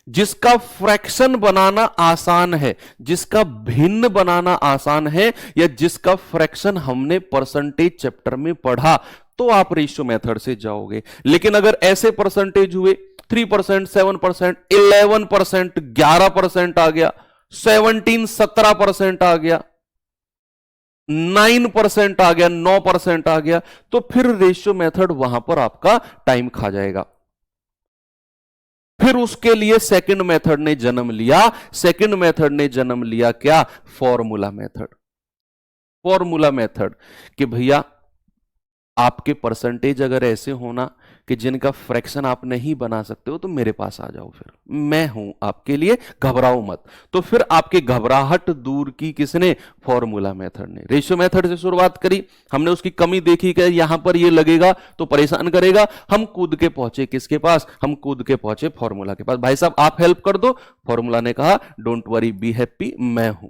जिसका फ्रैक्शन बनाना आसान है, जिसका भिन्न बनाना आसान है, या जिसका फ्रैक्शन हमने परसेंटेज चैप्टर में पढ़ा, तो आप रेशियो मेथड से जाओगे। लेकिन अगर ऐसे परसेंटेज हुए 3%, 7%, 11%, 11% आ गया, 17% आ गया, 9% आ गया, 9% आ गया, तो फिर रेशियो मेथड वहां पर आपका टाइम खा जाएगा। फिर उसके लिए सेकंड मेथड ने जन्म लिया। सेकंड मेथड ने जन्म लिया क्या? Formula method. फॉर्मूला मेथड कि भैया आपके परसेंटेज अगर ऐसे होना कि जिनका फ्रैक्शन आप नहीं बना सकते हो तो मेरे पास आ जाओ, फिर मैं हूं आपके लिए, घबराओ मत। तो फिर आपकी घबराहट दूर की किसने? फॉर्मूला मेथड ने। रेशियो मेथड से शुरुआत करी, हमने उसकी कमी देखी कि यहां पर ये लगेगा तो परेशान करेगा, हम कूद के पहुंचे किसके पास? हम कूद के पहुंचे फॉर्मूला के पास। भाई साहब आप हेल्प कर दो। फॉर्मूला ने कहा डोंट वरी बी हैप्पी, मैं हूं।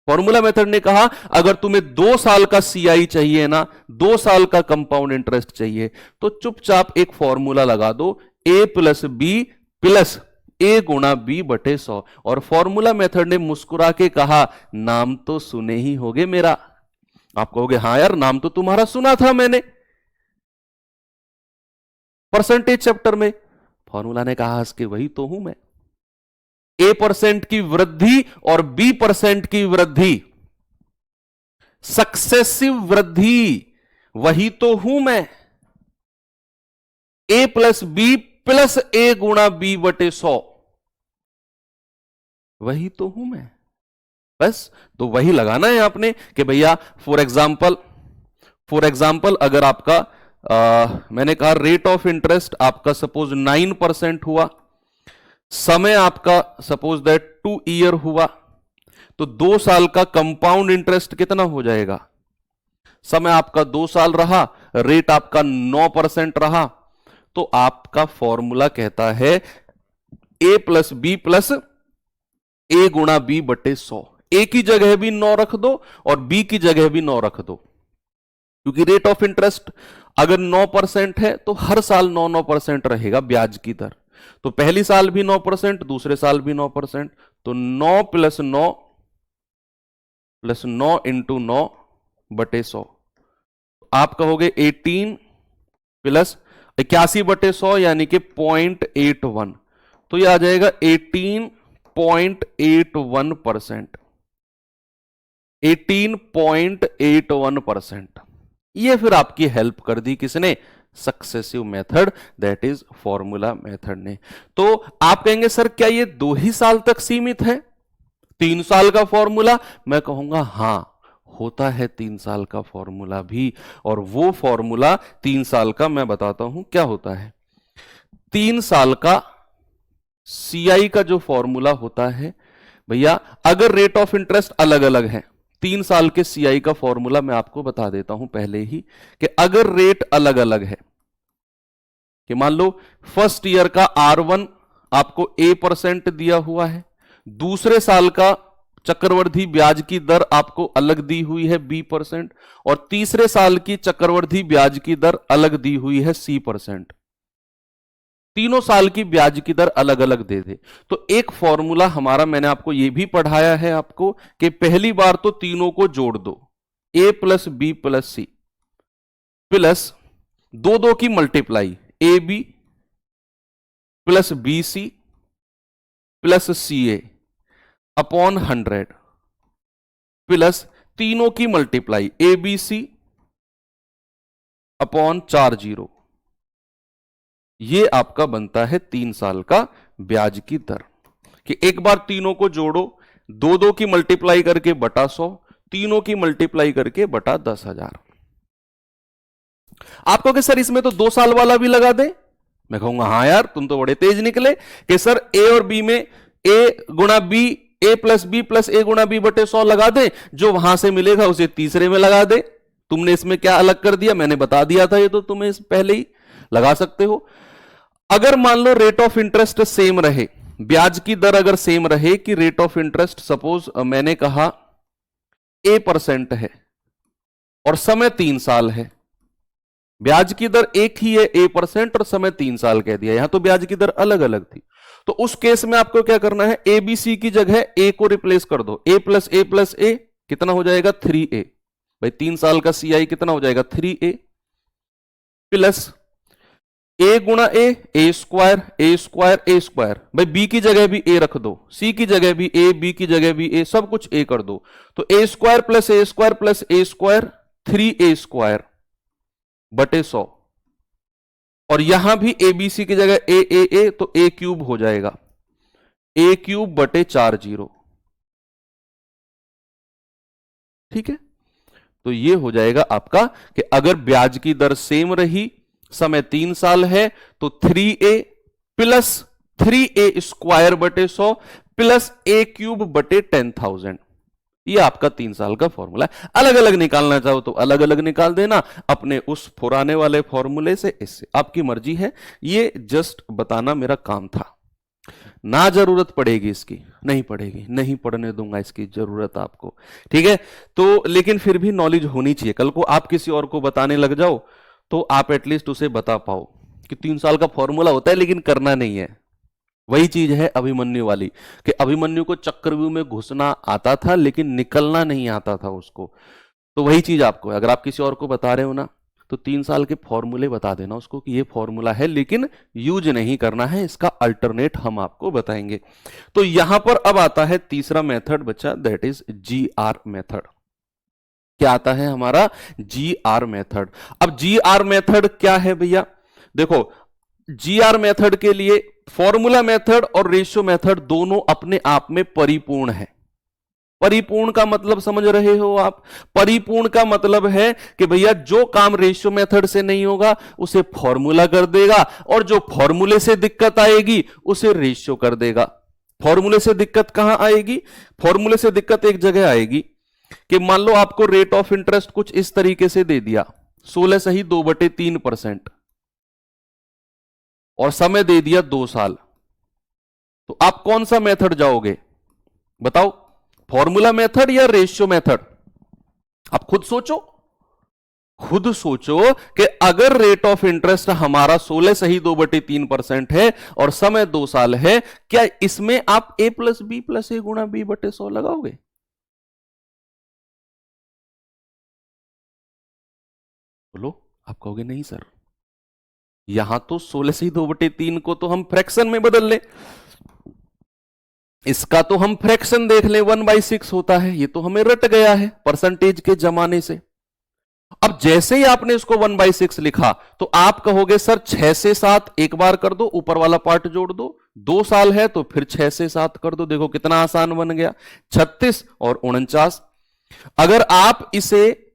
फॉर्मूला मेथड ने कहा अगर तुम्हें 2 साल का CI चाहिए ना, 2 साल का कंपाउंड इंटरेस्ट चाहिए, तो चुपचाप एक फॉर्मूला लगा दो, A + B + A × B/100। और फॉर्मूला मेथड ने मुस्कुरा के कहा नाम तो सुने ही होगे मेरा। आप कहोगे हां यार नाम तो तुम्हारा सुना था मैंने परसेंटेज चैप्टर में। फॉर्मूला ने कहा हंस के वही तो हूं मैं। A% की वृद्धि और B% की वृद्धि, सक्सेसिव वृद्धि, वही तो हूं मैं। A + B + A × B/100। वही तो हूं मैं, बस तो वही लगाना है आपने कि भैया फॉर एग्जाम्पल अगर आपका मैंने कहा रेट ऑफ इंटरेस्ट आपका सपोज 9% हुआ, समय आपका सपोज दैट 2 ईयर हुआ, तो 2 साल का कंपाउंड इंटरेस्ट कितना हो जाएगा? समय आपका 2 साल रहा, रेट आपका 9% रहा, तो आपका फॉर्मूला कहता है ए प्लस बी प्लस ए गुणा बी बटे 100। ए की जगह भी 9 रख दो और बी की जगह भी 9 रख दो, क्योंकि रेट ऑफ इंटरेस्ट अगर 9% है तो हर साल 9% रहेगा ब्याज की दर। तो पहली साल भी 9%, दूसरे साल भी 9%, तो 9 प्लस 9 प्लस 9 इंटू 9 बटे 100। आप कहोगे 18 प्लस 81 बटे 100 यानी कि 0.81, तो यह आ जाएगा 18.81%। 18.81%। ये फिर आपकी हेल्प कर दी किसने? Successive method, that is formula method ने। तो आप कहेंगे सर क्या ये 2 ही साल तक सीमित है, 3 साल का फॉर्मूला? मैं कहूंगा हां, होता है 3 साल का फॉर्मूला भी, और वो फॉर्मूला 3 साल का मैं बताता हूं क्या होता है। 3 साल का सीआई का जो फॉर्मूला होता है भैया, अगर रेट ऑफ इंटरेस्ट अलग अलग है, 3 साल के सीआई का फॉर्मूला मैं आपको बता देता हूं पहले ही, कि अगर रेट अलग अलग है, कि मान लो फर्स्ट ईयर का R1 आपको A% दिया हुआ है, दूसरे साल का चक्रवर्ती ब्याज की दर आपको अलग दी हुई है B%, और तीसरे साल की चक्रवर्ती ब्याज की दर अलग दी हुई है C%। तीनों साल की ब्याज की दर अलग अलग दे दे, तो एक फॉर्मूला हमारा, मैंने आपको यह भी पढ़ाया है आपको, कि पहली बार तो तीनों को जोड़ दो, A plus B plus C plus 2 की multiply A B plus B C plus C A upon 100 plus तीनों की multiply A B C upon 40। ये आपका बनता है 3 साल का ब्याज की दर, कि एक बार तीनों को जोड़ो, 2 की मल्टीप्लाई करके बटा 100, तीनों की मल्टीप्लाई करके बटा 10,000। आप कहोगे सर इसमें तो 2 साल वाला भी लगा दे। मैं कहूंगा हां यार, तुम तो बड़े तेज निकले कि सर ए और बी में ए गुणा बी, ए प्लस बी प्लस ए गुणा बी बटे 100 लगा दे, जो वहां से मिलेगा उसे तीसरे में लगा दे। तुमने इसमें क्या अलग कर दिया? मैंने बता दिया था, ये तो तुम्हें पहले ही लगा सकते हो। अगर मान लो रेट ऑफ इंटरेस्ट सेम रहे, ब्याज की दर अगर सेम रहे, कि रेट ऑफ इंटरेस्ट सपोज मैंने कहा A% है और समय 3 साल है, ब्याज की दर एक ही है A% और समय 3 साल कह दिया, यहां तो ब्याज की दर अलग अलग थी। तो उस केस में आपको क्या करना है? ए बी सी की जगह ए को रिप्लेस कर दो, ए प्लस ए कितना हो जाएगा? 3A। भाई 3 साल का सीआई कितना हो जाएगा? 3A प्लस ए गुणा ए स्क्वायर ए स्क्वायर ए स्क्वायर। भाई बी की जगह भी ए रख दो, सी की जगह भी ए, बी की जगह भी ए, सब कुछ ए कर दो, तो ए स्क्वायर प्लस ए स्क्वायर प्लस ए स्क्वायर 3A स्क्वायर बटे 100, और यहां भी ए बी सी की जगह ए तो ए क्यूब हो जाएगा, ए क्यूब बटे 40। ठीक है, तो ये हो जाएगा आपका कि अगर ब्याज की दर सेम रही, समय 3 साल है, तो 3A प्लस 3A स्क्वायर बटे 100 प्लस ए क्यूब बटे 10,000। ये आपका 3 साल का फॉर्मूला है। अलग अलग निकालना चाहो तो अलग अलग निकाल देना, अपने उस पुराने वाले फॉर्मूले से इससे, आपकी मर्जी है। ये जस्ट बताना मेरा काम था। ना जरूरत पड़ेगी इसकी, नहीं पड़ेगी, नहीं पढ़ने दूंगा इसकी जरूरत आपको, ठीक है। तो लेकिन फिर भी नॉलेज होनी चाहिए, कल को आप किसी और को बताने लग जाओ तो आप एटलीस्ट उसे बता पाओ कि 3 साल का फॉर्मूला होता है लेकिन करना नहीं है। वही चीज है अभिमन्यु वाली, कि अभिमन्यु को चक्रव्यूह में घुसना आता था लेकिन निकलना नहीं आता था उसको। तो वही चीज आपको, अगर आप किसी और को बता रहे हो ना, तो 3 साल के फॉर्मूले बता देना उसको कि ये फॉर्मूला है, लेकिन यूज नहीं करना है, इसका अल्टरनेट हम आपको बताएंगे। तो यहां पर अब आता है तीसरा मेथड बच्चा, दैट इज GR मेथड। क्या आता है हमारा? GR method. अब GR मेथड क्या है भैया? देखो GR मेथड के लिए फॉर्मूला मेथड और रेशियो मेथड दोनों अपने आप में परिपूर्ण है। परिपूर्ण का मतलब समझ रहे हो आप? परिपूर्ण का मतलब है कि भैया जो काम रेशियो मेथड से नहीं होगा उसे फॉर्मूला कर देगा, और जो फॉर्मूले से दिक्कत आएगी उसे रेशियो कर देगा। फॉर्मूले से दिक्कत कहां आएगी? फॉर्मूले से दिक्कत एक जगह आएगी कि मान लो आपको रेट ऑफ इंटरेस्ट कुछ इस तरीके से दे दिया, 16 सही 2/3%, और समय दे दिया 2 साल, तो आप कौन सा मेथड जाओगे बताओ? फॉर्मूला मेथड या रेशियो मेथड? आप खुद सोचो, खुद सोचो कि अगर रेट ऑफ इंटरेस्ट हमारा 16 सही 2/3% है और समय 2 साल है, क्या इसमें आप a+b+a गुणा b/100 लगाओगे? बोलो, आप कहोगे नहीं सर, यहां तो 16 सही 2/3 को तो हम फ्रैक्शन में बदल ले, इसका तो हम फ्रैक्शन देख लें, 1/6 होता है, ये तो हमें रट गया है परसेंटेज के जमाने से। अब जैसे ही आपने इसको 1/6 लिखा तो आप कहोगे सर 6 से 7 एक बार कर दो, ऊपर वाला पार्ट जोड़ दो, 2 साल है तो फिर 6 से 7 कर दो, देखो कितना आसान बन गया, 36 और 49। अगर आप इसे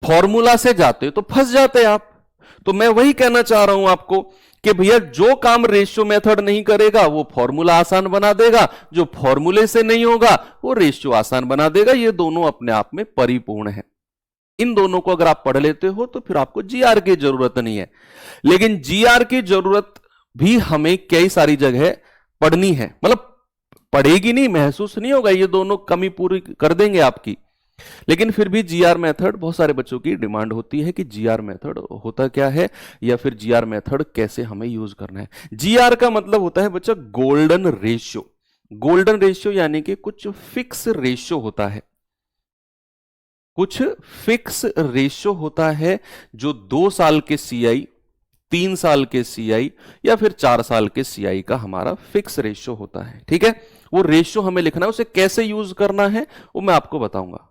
फॉर्मूला से जाते तो फंस जाते आप। तो मैं वही कहना चाह रहा हूं आपको कि भैया जो काम रेशियो मेथड नहीं करेगा वो फॉर्मूला आसान बना देगा, जो फॉर्मूले से नहीं होगा वो रेशियो आसान बना देगा। ये दोनों अपने आप में परिपूर्ण है। इन दोनों को अगर आप पढ़ लेते हो तो फिर आपको जीआर की जरूरत नहीं है। लेकिन जीआर की जरूरत भी हमें कई सारी जगह पढ़नी है, मतलब पढ़ेगी नहीं, महसूस नहीं होगा, ये दोनों कमी पूरी कर देंगे आपकी। लेकिन फिर भी जीआर मेथड, बहुत सारे बच्चों की डिमांड होती है कि जीआर मेथड होता क्या है, या फिर जीआर मेथड कैसे हमें यूज करना है। जीआर का मतलब होता है बच्चा गोल्डन रेशियो। गोल्डन रेशियो यानी कि कुछ फिक्स रेशियो होता है, कुछ फिक्स रेशियो होता है जो 2 साल के सीआई, 3 साल के सीआई या फिर 4 साल के सीआई का हमारा फिक्स रेशियो होता है। ठीक है, वो रेशियो हमें लिखना है, उसे कैसे यूज करना है वो मैं आपको बताऊंगा।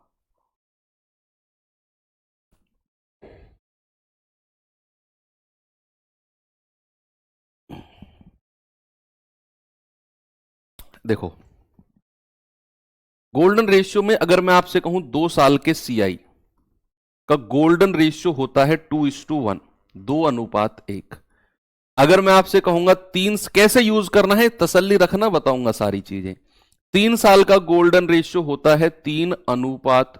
देखो, गोल्डन रेशियो में अगर मैं आपसे कहूं 2 साल के सीआई का गोल्डन रेशियो होता है 2:1, 2:1। अगर मैं आपसे कहूंगा कैसे यूज करना है, तसल्ली रखना, बताऊंगा सारी चीजें। 3 साल का गोल्डन रेशियो होता है 3:1।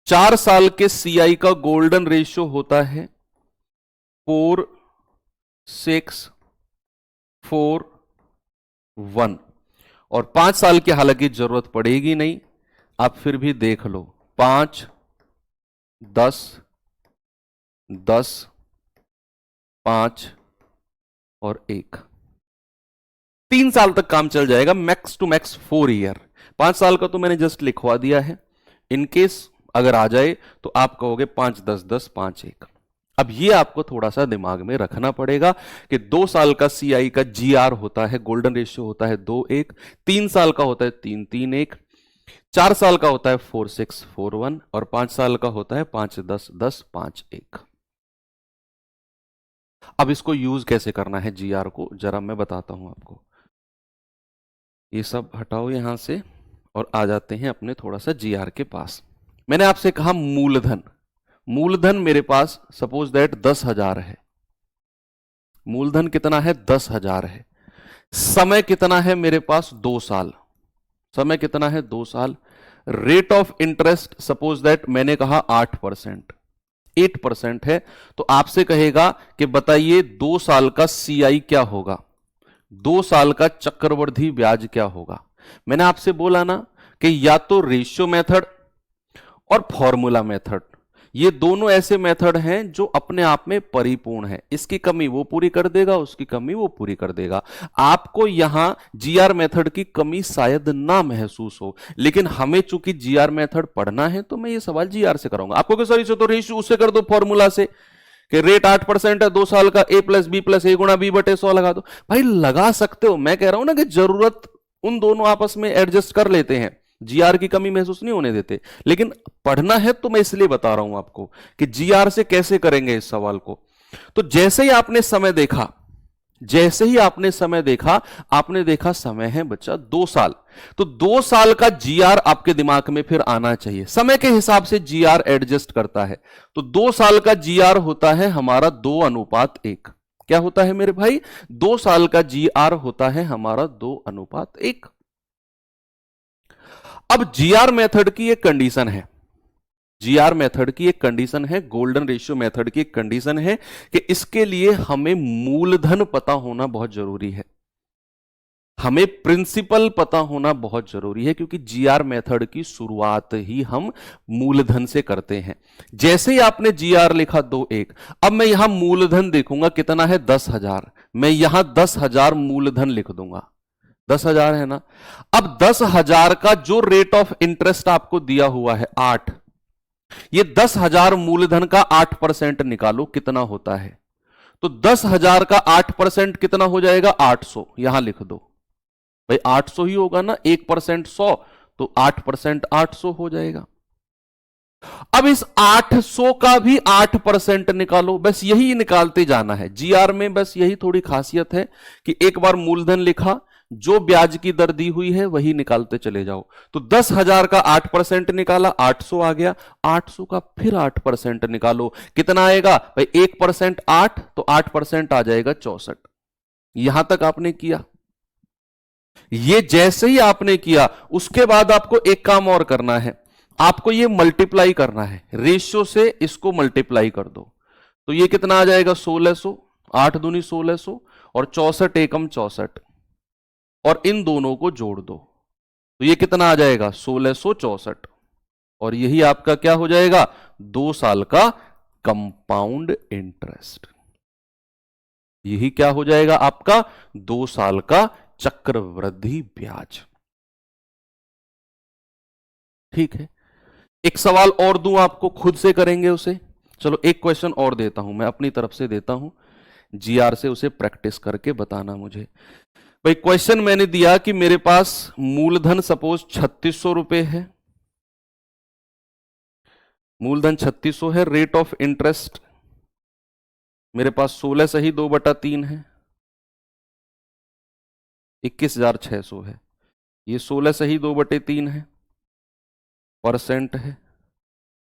4 साल के सीआई का गोल्डन रेशियो होता है 4:6:4:1। और 5 साल की हालांकि जरूरत पड़ेगी नहीं, आप फिर भी देख लो, 5:10:10:5 और 1। 3 साल तक काम चल जाएगा, मैक्स टू मैक्स 4 ईयर। 5 साल का तो मैंने जस्ट लिखवा दिया है, इनकेस अगर आ जाए तो आप कहोगे 5:10:10:5:1। अब ये आपको थोड़ा सा दिमाग में रखना पड़ेगा कि 2 साल का सीआई का जीआर होता है, गोल्डन रेशियो होता है 2:1, 3 साल का होता है 3:3:1, 4 साल का होता है 4:6:4:1 और 5 साल का होता है 5:10:10:5:1। अब इसको यूज कैसे करना है जीआर को, जरा मैं बताता हूं आपको। ये सब हटाओ यहां से और आ जाते हैं अपने थोड़ा सा जीआर के पास। मैंने आपसे कहा मूलधन, मूलधन मेरे पास सपोज दैट 10,000 है। मूलधन कितना है? 10,000 है। समय कितना है मेरे पास? 2 साल। समय कितना है? 2 साल। Rate of interest suppose that मैंने कहा 8%, 8% है। तो आपसे कहेगा कि बताइए 2 साल का सीआई क्या होगा, 2 साल का चक्रवृद्धि ब्याज क्या होगा। मैंने आपसे बोला ना कि या तो रेशियो मेथड और फॉर्मूला मेथड, ये दोनों ऐसे मेथड हैं जो अपने आप में परिपूर्ण है। इसकी कमी वो पूरी कर देगा, उसकी कमी वो पूरी कर देगा। आपको यहां जीआर मेथड की कमी शायद ना महसूस हो, लेकिन हमें चूंकि जीआर मेथड पढ़ना है तो मैं ये सवाल जीआर से कराऊंगा। आपको क्या सर, इसे तो रेशियो उससे कर दो, फॉर्मूला से, कि रेट 8% है 2 साल का, a+b+a गुणा b/100 लगा दो। भाई लगा सकते हो, मैं कह रहा हूं ना कि जरूरत उन दोनों आपस में एडजस्ट कर लेते हैं, जीआर की कमी महसूस नहीं होने देते। लेकिन पढ़ना है तो मैं इसलिए बता रहा हूं आपको कि जीआर से कैसे करेंगे इस सवाल को। तो जैसे ही आपने समय देखा, जैसे ही आपने समय देखा, आपने देखा समय है बच्चा 2 साल, तो 2 साल का जीआर आपके दिमाग में फिर आना चाहिए। समय के हिसाब से जीआर एडजस्ट करता है, तो 2 साल का जीआर होता है हमारा 2:1। क्या होता है मेरे भाई? 2 साल का जीआर होता है हमारा 2:1। अब जीआर मेथड की एक कंडीशन है, जीआर मेथड की एक कंडीशन है, गोल्डन रेशियो मेथड की एक कंडीशन है कि इसके लिए हमें मूलधन पता होना बहुत जरूरी है, हमें प्रिंसिपल पता होना बहुत जरूरी है, क्योंकि जीआर मेथड की शुरुआत ही हम मूलधन से करते हैं। जैसे ही आपने जीआर लिखा 2:1, अब मैं यहां मूलधन देखूंगा कितना है 10,000, मैं यहां 10,000 मूलधन लिख दूंगा, 10,000 है ना। अब 10,000 का जो रेट ऑफ इंटरेस्ट आपको दिया हुआ है 8, ये 10,000 मूलधन का 8% निकालो कितना होता है। तो 10,000 का 8% कितना हो जाएगा? 800। यहां लिख दो भाई, 800 ही होगा ना, 1% 100, तो 8% 800 हो जाएगा। अब इस 800 का भी 8% निकालो, बस यही निकालते जाना है जीआर में। बस यही थोड़ी खासियत है कि एक बार मूलधन लिखा, जो ब्याज की दर दी हुई है वही निकालते चले जाओ। तो 10,000 का 8% निकाला, 800 आ गया। 800 का फिर 8% निकालो, कितना आएगा भाई? 1% 8, तो 8% आ जाएगा 64। यहां तक आपने किया। ये जैसे ही आपने किया, उसके बाद आपको एक काम और करना है, आपको ये मल्टीप्लाई करना है, रेशियो से इसको मल्टीप्लाई कर दो। तो ये कितना आ जाएगा? 1600, 8 दूनी 1600 और 64 एकम 64, और इन दोनों को जोड़ दो, तो ये कितना आ जाएगा? 1664। और यही आपका क्या हो जाएगा? 2 साल का कंपाउंड इंटरेस्ट। यही क्या हो जाएगा आपका? 2 साल का चक्रवृद्धि ब्याज। ठीक है, एक सवाल और दूं आपको, खुद से करेंगे उसे। चलो एक क्वेश्चन और देता हूं, मैं अपनी तरफ से देता हूं, जीआर से उसे प्रैक्टिस करके बताना मुझे। भाई क्वेश्चन मैंने दिया कि मेरे पास मूलधन सपोज 3600 रुपए है, मूलधन 3600 है, रेट ऑफ इंटरेस्ट मेरे पास 16 सही 2/3 है, 21,600 है। ये 16 सही 2/3 है, परसेंट है,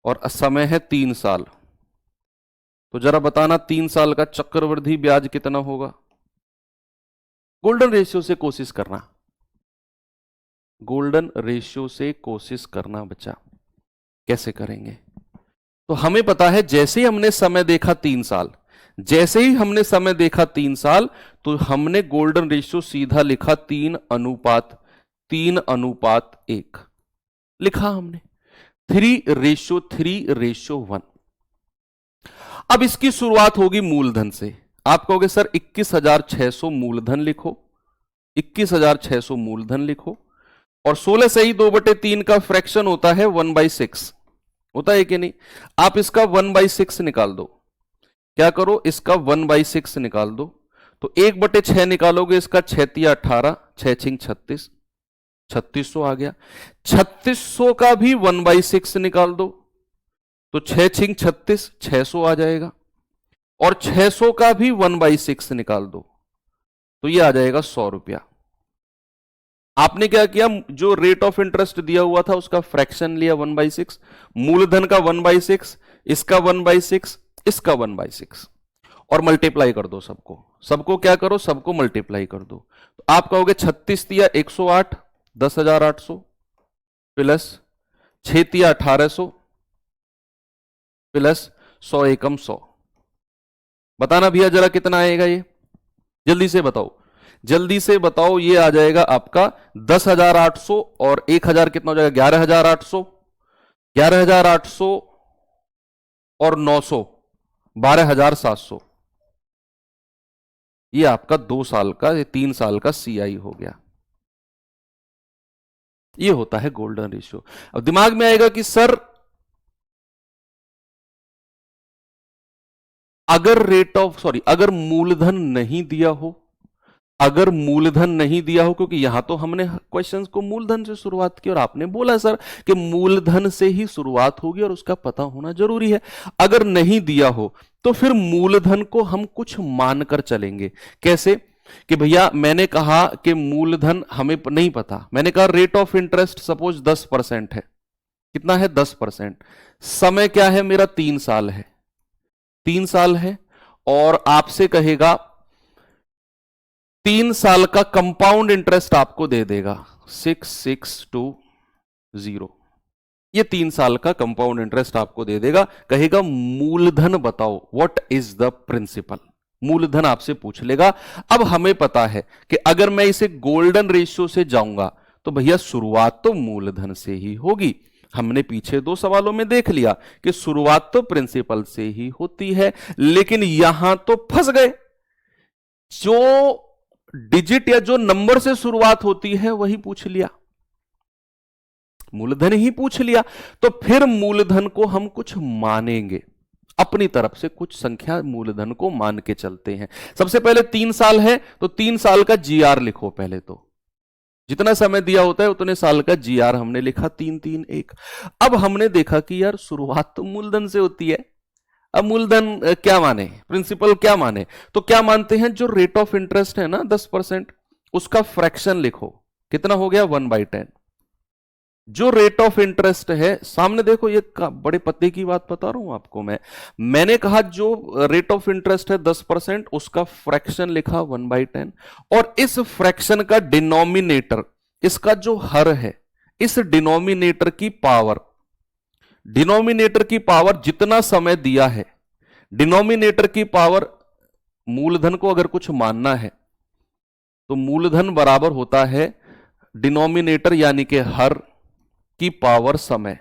और समय है 3 साल। तो जरा बताना 3 साल का चक्रवृद्धि ब्याज कितना होगा? गोल्डन रेशियो से कोशिश करना, गोल्डन रेशियो से कोशिश करना बच्चा। कैसे करेंगे? तो हमें पता है, जैसे ही हमने समय देखा 3 साल, जैसे ही हमने समय देखा 3 साल, तो हमने गोल्डन रेशियो सीधा लिखा 3:1 लिखा हमने, 3:3:1। अब इसकी शुरुआत होगी मूलधन से। आप कहोगे सर 21,600 मूलधन लिखो, 21,600 मूलधन लिखो, और 16 सही 2/3 का फ्रैक्शन होता है 1/6, होता है कि नहीं? आप इसका 1/6 निकाल दो। क्या करो? इसका 1/6 निकाल दो, तो 1/6 निकालोगे, इसका 6 18, 6 36, 3600 आ गया। 3600 का भी 1/6 निकाल दो, तो 6 36, 600 आ जाएगा। और 600 का भी 1/6 निकाल दो, तो ये आ जाएगा 100 रुपया। आपने क्या किया? जो रेट ऑफ इंटरेस्ट दिया हुआ था उसका फ्रैक्शन लिया 1/6, मूलधन का 1/6, इसका 1/6, इसका 1/6, और मल्टीप्लाई कर दो सबको। सबको क्या करो? सबको मल्टीप्लाई कर दो। तो आप कहोगे 36 तिया 108, 10,800, प्लस 6 तिया 1,800, प्लस 100 एकम 100। बताना भैया जरा कितना आएगा ये, जल्दी से बताओ, जल्दी से बताओ। ये आ जाएगा आपका 10,800 और 1,000 कितना हो जाएगा? 11,800, 11,800 और 900, 12,700। ये आपका 2 साल का, ये 3 साल का सीआई हो गया। ये होता है गोल्डन रेशियो। अब दिमाग में आएगा कि सर अगर मूलधन नहीं दिया हो, अगर मूलधन नहीं दिया हो, क्योंकि यहां तो हमने क्वेश्चंस को मूलधन से शुरुआत की और आपने बोला सर कि मूलधन से ही शुरुआत होगी और उसका पता होना जरूरी है। अगर नहीं दिया हो तो फिर मूलधन को हम कुछ मानकर चलेंगे। कैसे कि भैया मैंने कहा कि मूलधन हमें नहीं पता, मैंने कहा रेट ऑफ इंटरेस्ट सपोज 10% है। कितना है? 10%। समय क्या है मेरा? 3 साल है। 3 साल है और आपसे कहेगा 3 साल का कंपाउंड इंटरेस्ट आपको दे देगा 6620। ये 3 साल का कंपाउंड इंटरेस्ट आपको दे देगा, कहेगा मूलधन बताओ, व्हाट इज द प्रिंसिपल। मूलधन आपसे पूछ लेगा। अब हमें पता है कि अगर मैं इसे गोल्डन रेशियो से जाऊंगा तो भैया शुरुआत तो मूलधन से ही होगी। हमने पीछे 2 सवालों में देख लिया कि शुरुआत तो प्रिंसिपल से ही होती है, लेकिन यहां तो फंस गए। जो डिजिट या जो नंबर से शुरुआत होती है वही पूछ लिया, मूलधन ही पूछ लिया। तो फिर मूलधन को हम कुछ मानेंगे, अपनी तरफ से कुछ संख्या मूलधन को मान के चलते हैं। सबसे पहले 3 साल है तो 3 साल का जीआर लिखो। पहले तो जितना समय दिया होता है उतने साल का जीआर हमने लिखा 331। अब हमने देखा कि यार शुरुआत तो मूलधन से होती है, अब मूलधन क्या माने, प्रिंसिपल क्या माने? तो क्या मानते हैं? जो रेट ऑफ इंटरेस्ट है ना 10%, उसका फ्रैक्शन लिखो। कितना हो गया? 1/10। जो रेट ऑफ इंटरेस्ट है, सामने देखो, ये बड़े पते की बात बता रहा हूं आपको मैंने कहा जो रेट ऑफ इंटरेस्ट है 10%, उसका फ्रैक्शन लिखा 1/10। और इस फ्रैक्शन का डिनोमिनेटर, इसका जो हर है, इस डिनोमिनेटर की पावर, डिनोमिनेटर की पावर जितना समय दिया है, डिनोमिनेटर की पावर, मूलधन को अगर कुछ मानना है तो मूलधन बराबर होता है डिनोमिनेटर यानी कि हर की पावर समय।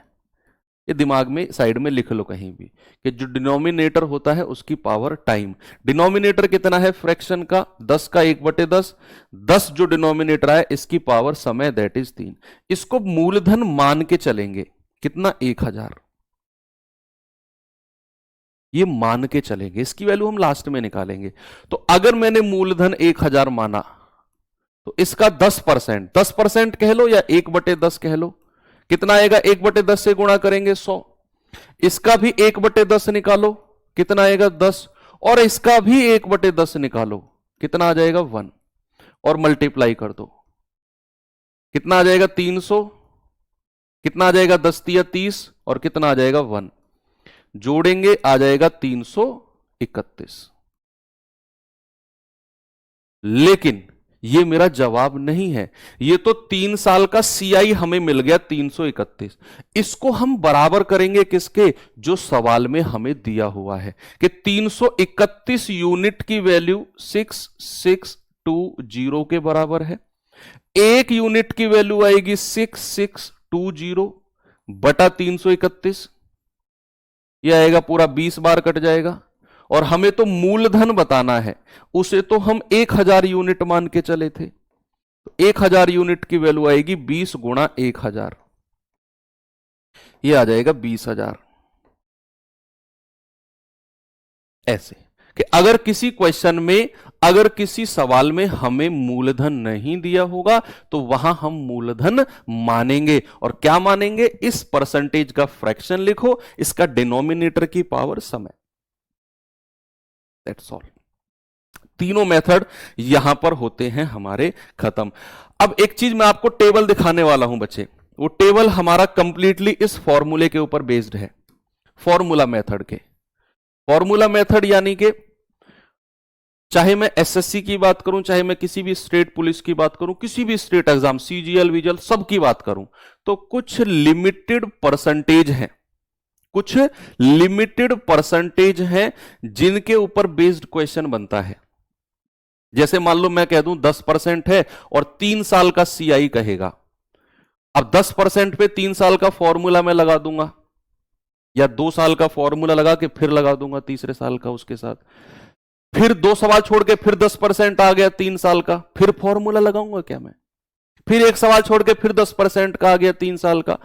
ये दिमाग में साइड में लिख लो कहीं भी कि जो डिनोमिनेटर होता है उसकी पावर टाइम। डिनोमिनेटर कितना है फ्रैक्शन का? 10 का 1/10। 10 जो डिनोमिनेटर है इसकी पावर समय, दैट इज 3। इसको मूलधन मान के चलेंगे। कितना? 1000। ये मान के चलेंगे, इसकी वैल्यू हम लास्ट में निकालेंगे। तो अगर मैंने मूलधन 1000 माना तो इसका 10%, 10% कह लो या 1/10 कह लो, कितना आएगा? 1/10 से गुणा करेंगे 100। इसका भी 1/10 निकालो, कितना आएगा? 10। और इसका भी 1/10 निकालो, कितना आ जाएगा? 1। और मल्टीप्लाई कर दो, कितना आ जाएगा? 300। कितना आ जाएगा? 10 या 30। और कितना आ जाएगा? 1। जोड़ेंगे आ जाएगा 331। लेकिन ये मेरा जवाब नहीं है, ये तो 3 साल का सीआई हमें मिल गया 331। इसको हम बराबर करेंगे किसके? जो सवाल में हमें दिया हुआ है कि 331 यूनिट की वैल्यू 6620 के बराबर है। 1 यूनिट की वैल्यू आएगी 6620 बटा 331। यह आएगा पूरा 20 बार कट जाएगा। और हमें तो मूलधन बताना है, उसे तो हम 1000 यूनिट मान के चले थे। तो 1000 यूनिट की वैल्यू आएगी 20 गुणा 1000, यह आ जाएगा 20,000। ऐसे कि अगर किसी क्वेश्चन में, अगर किसी सवाल में हमें मूलधन नहीं दिया होगा तो वहां हम मूलधन मानेंगे। और क्या मानेंगे? इस परसेंटेज का फ्रैक्शन लिखो, इसका डिनोमिनेटर की पावर समय। That's all. तीनों मेथड यहां पर होते हैं हमारे खत्म। अब एक चीज मैं आपको टेबल दिखाने वाला हूं बच्चे, वो टेबल हमारा कंप्लीटली इस फॉर्मूले के ऊपर बेस्ड है, फॉर्मूला मेथड के। फॉर्मूला मेथड यानी कि चाहे मैं एसएससी की बात करूं, चाहे मैं किसी भी स्टेट पुलिस की बात करूं, किसी भी स्टेट एग्जाम, सीजीएल विजिएल सब की बात करूं, तो कुछ लिमिटेड परसेंटेज हैं, कुछ लिमिटेड परसेंटेज हैं जिनके ऊपर बेस्ड क्वेश्चन बनता है। जैसे मान लो मैं कह दूं 10% है और 3 साल का सीआई कहेगा। अब 10% पे 3 साल का फॉर्मूला मैं लगा दूंगा, या 2 साल का फॉर्मूला लगा के फिर लगा दूंगा तीसरे साल का उसके साथ। फिर 2 सवाल छोड़ के फिर 10% आ गया 3 साल का, फिर फॉर्मूला लगाऊंगा क्या मैं? फिर 1 सवाल छोड़ के फिर 10% का आ गया 3 साल का।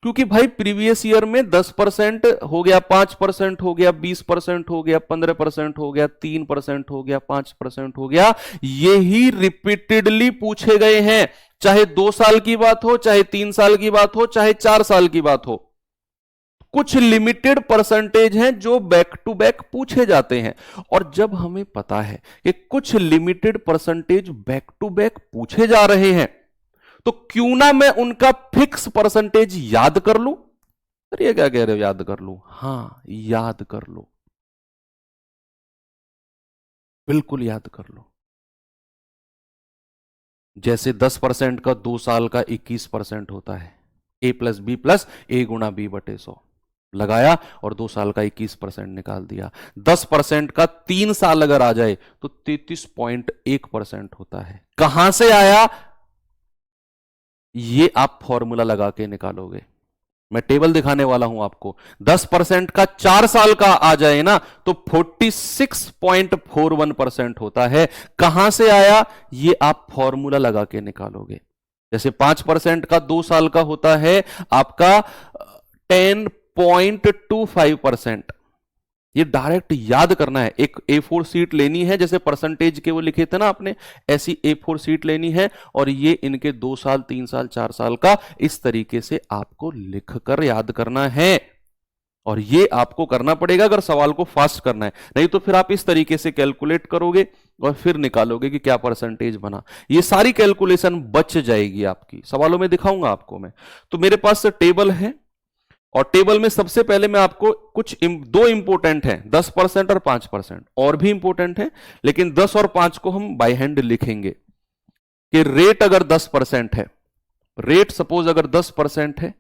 क्योंकि भाई प्रीवियस ईयर में 10% हो गया, 5% हो गया, 20% हो गया, 15% हो गया, 3% हो गया, 5% हो गया, यही रिपीटेडली पूछे गए हैं। चाहे 2 साल की बात हो, चाहे 3 साल की बात हो, चाहे 4 साल की बात हो, कुछ लिमिटेड परसेंटेज हैं जो बैक टू बैक पूछे जाते हैं, और जब हमें पता है कि कुछ limited percentage back to back पूछे जा रहे हैं, तो क्यों ना मैं उनका फिक्स परसेंटेज याद कर लूं। अरे ये क्या कह रहे हो याद कर लूं? हां, याद कर लो, बिल्कुल याद कर लो। जैसे 10% का 2 साल का 21% होता है, a प्लस बी प्लस ए गुणा बी बटे 100 लगाया और 2 साल का 21% निकाल दिया। 10% का 3 साल अगर आ जाए तो 33.1% होता है। कहां से आया ये आप फॉर्मूला लगा के निकालोगे। मैं टेबल दिखाने वाला हूं आपको। 10% का 4 साल का आ जाए ना तो 46.41% होता है। कहां से आया ये आप फॉर्मूला लगा के निकालोगे। जैसे 5% का 2 साल का होता है आपका 10.25%। ये डायरेक्ट याद करना है। एक A4 सीट लेनी है, जैसे परसेंटेज के वो लिखे थे ना आपने, ऐसी A4 सीट लेनी है और ये इनके 2 साल 3 साल 4 साल का इस तरीके से आपको लिखकर याद करना है। और ये आपको करना पड़ेगा अगर सवाल को फास्ट करना है, नहीं तो फिर आप इस तरीके से कैलकुलेट करोगे और फिर निकालोगे कि क्या परसेंटेज बना। ये सारी कैलकुलेशन बच जाएगी आपकी, सवालों में दिखाऊंगा आपको मैं। तो मेरे पास टेबल है और टेबल में सबसे पहले मैं आपको कुछ दो इंपोर्टेंट हैं, 10% और 5%, और भी इंपोर्टेंट है, लेकिन 10 और 5 को हम बाय हैंड लिखेंगे कि रेट अगर 10% है, रेट सपोज अगर 10% है,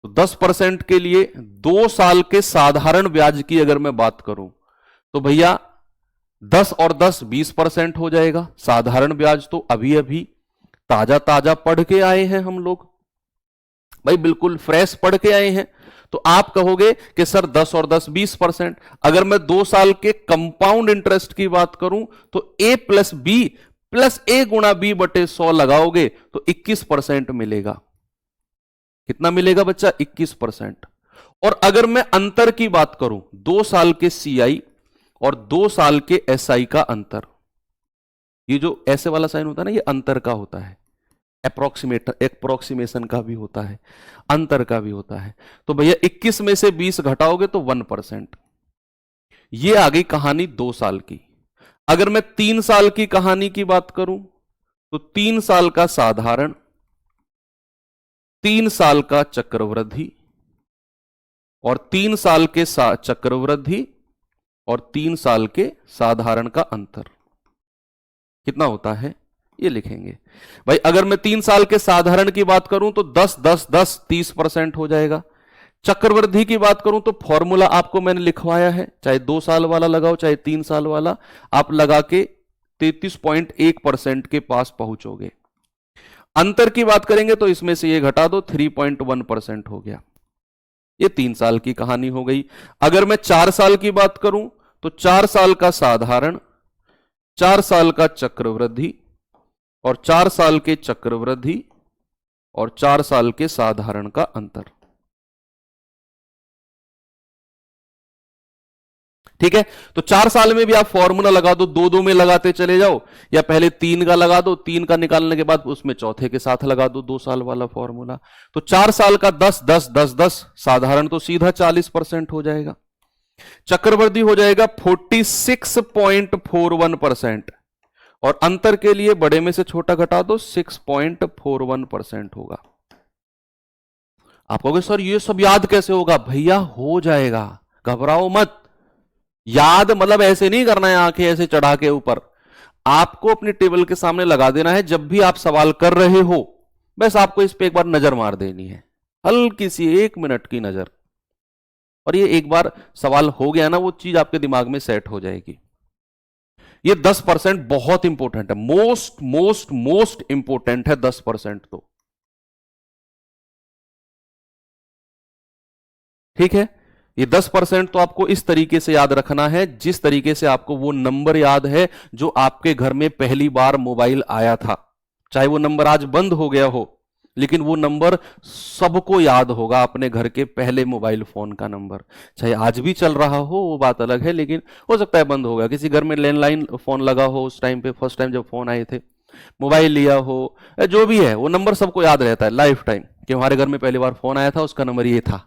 तो 10% के लिए 2 साल के साधारण ब्याज की अगर मैं बात करूं तो भैया 10 और 10 20% हो जाएगा। साधारण ब्याज तो अभी अभी ताजा ताजा पढ़ के आए हैं हम लोग भाई, बिल्कुल फ्रेश पढ़ के आए हैं। तो आप कहोगे कि सर 10 और 10 20%। अगर मैं 2 साल के कंपाउंड इंटरेस्ट की बात करूं तो a प्लस बी प्लस ए गुणा बी बटे 100 लगाओगे तो 21% मिलेगा। कितना मिलेगा बच्चा? 21%। और अगर मैं अंतर की बात करूं, 2 साल के CI और 2 साल के SI का अंतर, ये जो ऐसे वाला साइन होता है ना, ये अंतर का होता है। एप्रोक्सीमेशन का भी होता है, अंतर का भी होता है। तो भैया 21 में से 20 घटाओगे तो 1%। ये आ गई कहानी 2 साल की। अगर मैं 3 साल की कहानी की बात करूं तो 3 साल का साधारण, 3 साल का चक्रवृद्धि और 3 साल के चक्रवृद्धि और 3 साल के साधारण का अंतर कितना होता है ये लिखेंगे भाई। अगर मैं 3 साल के साधारण की बात करूं तो 10 10 10 30% हो जाएगा। चक्रवृद्धि की बात करूं तो फॉर्मूला आपको मैंने लिखवाया है, चाहे 2 साल वाला लगाओ चाहे 3 साल वाला, आप लगा के 33.1% के पास पहुंचोगे। अंतर की बात करेंगे तो इसमें से ये घटा दो, 3.1% हो गया। ये 3 साल की कहानी हो गई। अगर मैं 4 साल की बात करूं तो 4 साल का साधारण, 4 साल का चक्रवृद्धि और 4 साल के चक्रवृद्धि और 4 साल के साधारण का अंतर। ठीक है, तो 4 साल में भी आप फॉर्मूला लगा दो, 2 में लगाते चले जाओ, या पहले 3 का लगा दो, 3 का निकालने के बाद उसमें चौथे के साथ लगा दो 2 साल वाला फॉर्मूला। तो 4 साल का 10 10 10 10, साधारण तो सीधा 40% हो जाएगा, चक्रवृद्धि हो जाएगा 46.41%, और अंतर के लिए बड़े में से छोटा घटा दो, 6.41% होगा। आप कहोगे सर ये सब याद कैसे होगा? भैया हो जाएगा, घबराओ मत। याद मतलब ऐसे नहीं करना है आंखें ऐसे चढ़ा के ऊपर, आपको अपनी टेबल के सामने लगा देना है। जब भी आप सवाल कर रहे हो बस आपको इस पे एक बार नजर मार देनी है, हल्की सी 1 मिनट की नजर, और ये एक बार सवाल हो गया ना, वो चीज आपके दिमाग में सेट हो जाएगी। ये 10% बहुत इंपॉर्टेंट है, मोस्ट मोस्ट मोस्ट इंपॉर्टेंट है 10% तो। ठीक है, ये 10% तो आपको इस तरीके से याद रखना है जिस तरीके से आपको वो नंबर याद है जो आपके घर में पहली बार मोबाइल आया था। चाहे वो नंबर आज बंद हो गया हो, लेकिन वो नंबर सबको याद होगा, अपने घर के पहले मोबाइल फोन का नंबर। चाहे आज भी चल रहा हो वो बात अलग है, लेकिन हो सकता है बंद हो गया, किसी घर में लैंडलाइन फोन लगा हो उस टाइम पे, फर्स्ट टाइम जब फोन आए थे, मोबाइल लिया हो, जो भी है वो नंबर सबको याद रहता है लाइफ टाइम, कि हमारे घर में पहली बार फोन आया था उसका नंबर ये था।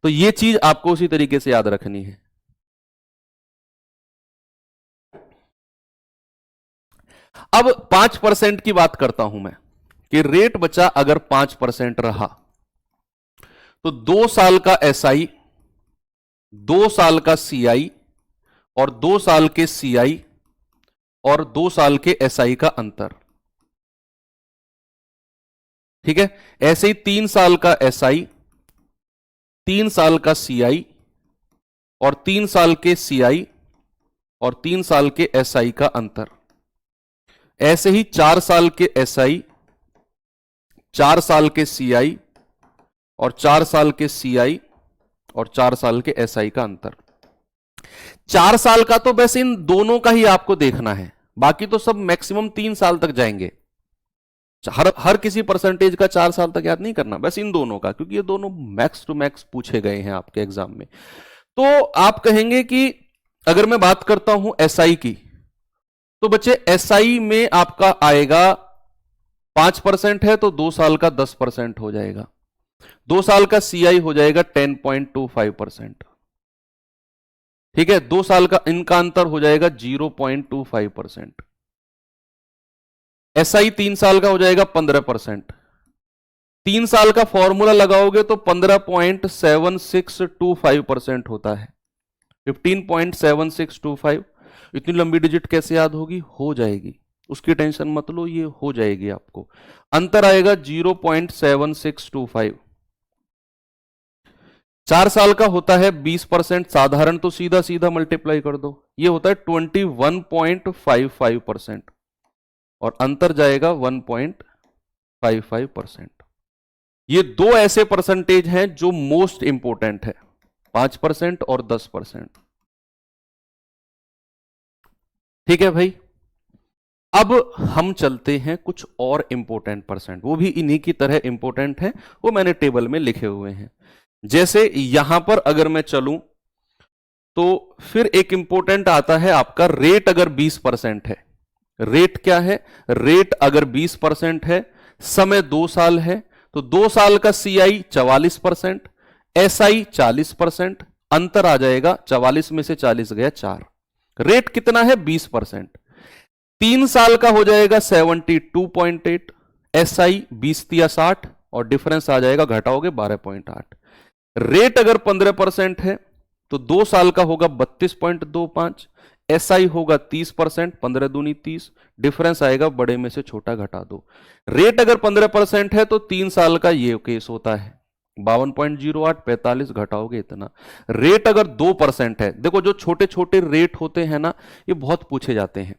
तो ये चीज आपको उसी तरीके से याद रखनी है। अब 5% की बात करता हूं मैं कि रेट बचा अगर 5% रहा तो 2 साल का एसआई, 2 साल का सीआई और 2 साल के सीआई और 2 साल के एसआई का अंतर। ठीक है, ऐसे ही 3 साल का एसआई, 3 साल का सीआई और 3 साल के सीआई और 3 साल के एसआई का अंतर। ऐसे ही 4 साल के एसआई, 4 साल के सीआई और 4 साल के सीआई और 4 साल के एसआई का अंतर। 4 साल का तो बस इन दोनों का ही आपको देखना है, बाकी तो सब मैक्सिमम 3 साल तक जाएंगे। हर किसी परसेंटेज का 4 साल तक याद नहीं करना, बस इन दोनों का, क्योंकि ये दोनों मैक्स टू मैक्स पूछे गए हैं आपके एग्जाम में। तो आप कहेंगे कि अगर मैं बात करता हूं एसआई की, तो बच्चे एसआई में आपका आएगा 5% है तो 2 साल का 10% हो जाएगा। 2 साल का सीआई हो जाएगा 10.25%। ठीक है, 2 साल का इनका अंतर हो जाएगा 0.25%। एसआई 3 साल का हो जाएगा 15%। 3 साल का फॉर्मूला लगाओगे तो 15.7625% होता है। 15.7625। इतनी लंबी डिजिट कैसे याद होगी? हो जाएगी, उसकी टेंशन मत लो, ये हो जाएगी आपको। अंतर आएगा 0.7625। 4 साल का होता है 20%, साधारण तो सीधा सीधा मल्टीप्लाई कर दो, ये होता है 21.55% और अंतर जाएगा 1.55%। ये दो ऐसे परसेंटेज हैं जो मोस्ट इंपोर्टेंट है, 5% और 10%। ठीक है भाई, अब हम चलते हैं कुछ और इंपोर्टेंट परसेंट, वो भी इन्हीं की तरह इंपोर्टेंट है, वो मैंने टेबल में लिखे हुए हैं। जैसे यहां पर अगर मैं चलूं तो फिर एक इंपोर्टेंट आता है आपका रेट। अगर 20% है, रेट क्या है? रेट अगर 20% है, समय 2 साल है, तो 2 साल का सीआई 44%, एसआई 40%, अंतर आ जाएगा 44 में से 40 गया 4। रेट कितना है? 20%। 3 साल का हो जाएगा 72.8, एसआई 20 या 60 और डिफरेंस आ जाएगा, घटाओगे 12.8। रेट अगर 15% है तो 2 साल का होगा 32.25, एसआई होगा 30%, 15 दूनी 30, डिफरेंस आएगा बड़े में से छोटा घटा दो। रेट अगर 15% है तो 3 साल का ये केस होता है 52.08, 45 घटाओगे इतना। रेट अगर 2% है, देखो जो छोटे छोटे रेट होते हैं ना, ये बहुत पूछे जाते हैं,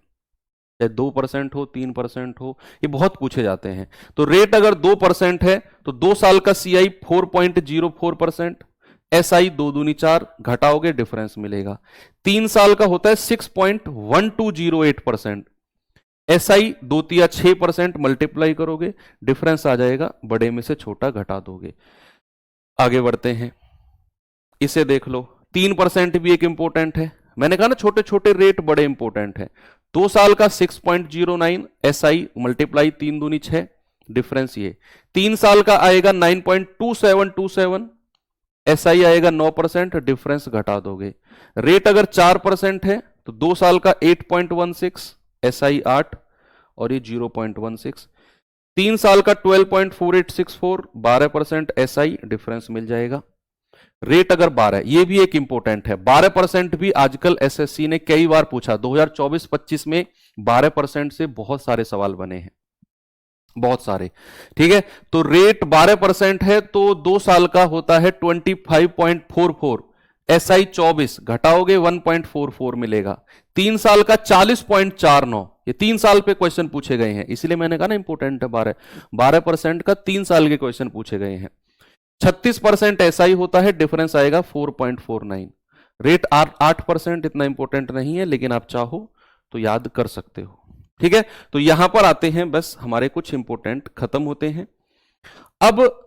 चाहे 2% हो 3% हो, ये बहुत पूछे जाते हैं। तो रेट अगर 2% है तो 2 साल का सीआई 4.04%, एसआई 2 दूनी 4, घटाओगे डिफरेंस मिलेगा। 3 साल का होता है 6.1208%, एसआई 2 तिया 6%, मल्टीप्लाई करोगे डिफरेंस आ जाएगा, बड़े में से छोटा घटा दोगे। आगे बढ़ते हैं, इसे देख लो। 3% भी एक इंपॉर्टेंट है, मैंने कहा ना छोटे छोटे रेट बड़े इंपॉर्टेंट है। 2 साल का 6.09, एसआई मल्टीप्लाई 3 दूनी 6, डिफरेंस ये। 3 साल का आएगा 9.2727, एसआई आएगा 9%, डिफरेंस घटा दोगे। रेट अगर 4% है तो 2 साल का 8.16, एसआई 8 और ये 0.16। 3 साल का 12.4864, 12%, एसआई, डिफरेंस मिल जाएगा। रेट अगर 12, ये भी एक इंपॉर्टेंट है, 12% भी आजकल एसएससी ने कई बार पूछा। 2024-25 में 12% से बहुत सारे सवाल बने हैं, बहुत सारे। ठीक है, तो रेट 12% है तो 2 साल का होता है 25.44, एसआई 24, घटाओगे 1.44 मिलेगा। 3 साल का 40.49, ये 3 साल पे क्वेश्चन पूछे गए हैं, इसलिए मैंने कहा ना इंपॉर्टेंट है। 12% का 3 साल के क्वेश्चन पूछे गए हैं। 36% एसआई होता है, डिफरेंस आएगा 4.49। रेट 8%, इतना इंपॉर्टेंट नहीं है, लेकिन आप चाहो तो याद कर सकते हो। ठीक है, तो यहां पर आते हैं, बस हमारे कुछ इंपॉर्टेंट खत्म होते हैं। अब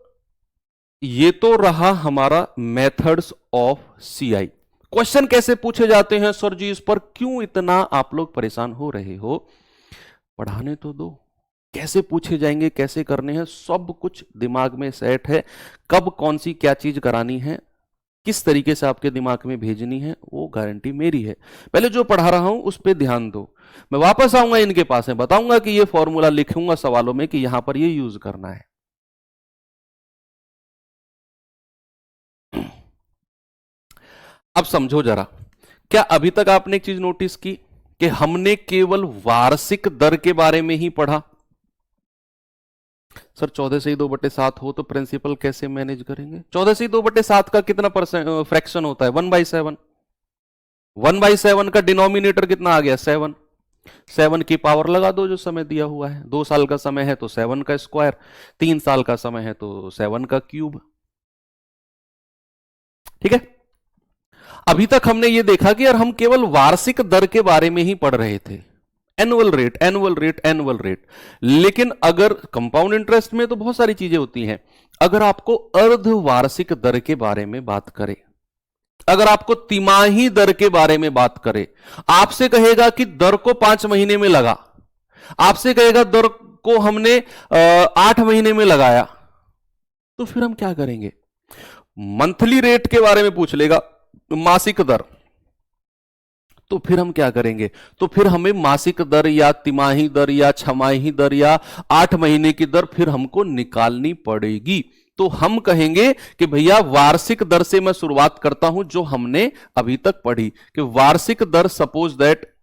ये तो रहा हमारा मेथड्स ऑफ सीआई। क्वेश्चन कैसे पूछे जाते हैं सर जी, इस पर क्यों इतना आप लोग परेशान हो रहे हो? पढ़ाने तो दो, कैसे पूछे जाएंगे, कैसे करने हैं, सब कुछ दिमाग में सेट है। कब कौन सी क्या चीज करानी है किस तरीके से आपके दिमाग में भेजनी है वो गारंटी मेरी है। पहले जो पढ़ा रहा हूं उस पर ध्यान दो। मैं वापस आऊंगा इनके पास है, बताऊंगा कि ये फॉर्मूला लिखूंगा सवालों में कि यहां पर ये यूज करना है। अब समझो जरा, क्या अभी तक आपने एक चीज नोटिस की कि हमने केवल वार्षिक दर के बारे में ही पढ़ा? सर 14 से ही 2/7 हो तो प्रिंसिपल कैसे मैनेज करेंगे? 14 से ही 2/7 का कितना फ्रैक्शन होता है? 1/7। 1/7 का डिनोमिनेटर कितना आ गया? 7। 7 की पावर लगा दो जो समय दिया हुआ है। 2 साल का समय है तो 7 का स्क्वायर, 3 साल का समय है तो 7 का क्यूब। ठीक है। अभी तक हमने ये देखा कि यार हम केवल वार्षिक दर के बारे में ही पढ़ रहे थे, annual rate annual rate annual rate. लेकिन अगर कंपाउंड इंटरेस्ट में तो बहुत सारी चीजें होती हैं। अगर आपको अर्धवार्षिक दर के बारे में बात करें, अगर आपको तिमाही दर के बारे में बात करें, आपसे कहेगा कि दर को 5 महीने में लगा, आपसे कहेगा दर को हमने 8 महीने में लगाया, तो फिर हम क्या करेंगे? मंथली रेट के बारे में पूछ लेगा, मासिक दर, तो फिर हम क्या करेंगे? तो फिर हमें मासिक दर या तिमाही दर या छमाही दर या 8 महीने की दर फिर हमको निकालनी पड़ेगी। तो हम कहेंगे कि भैया वार्षिक दर से मैं शुरुआत करता हूं जो हमने अभी तक पढ़ी, कि वार्षिक दर सपोज दैट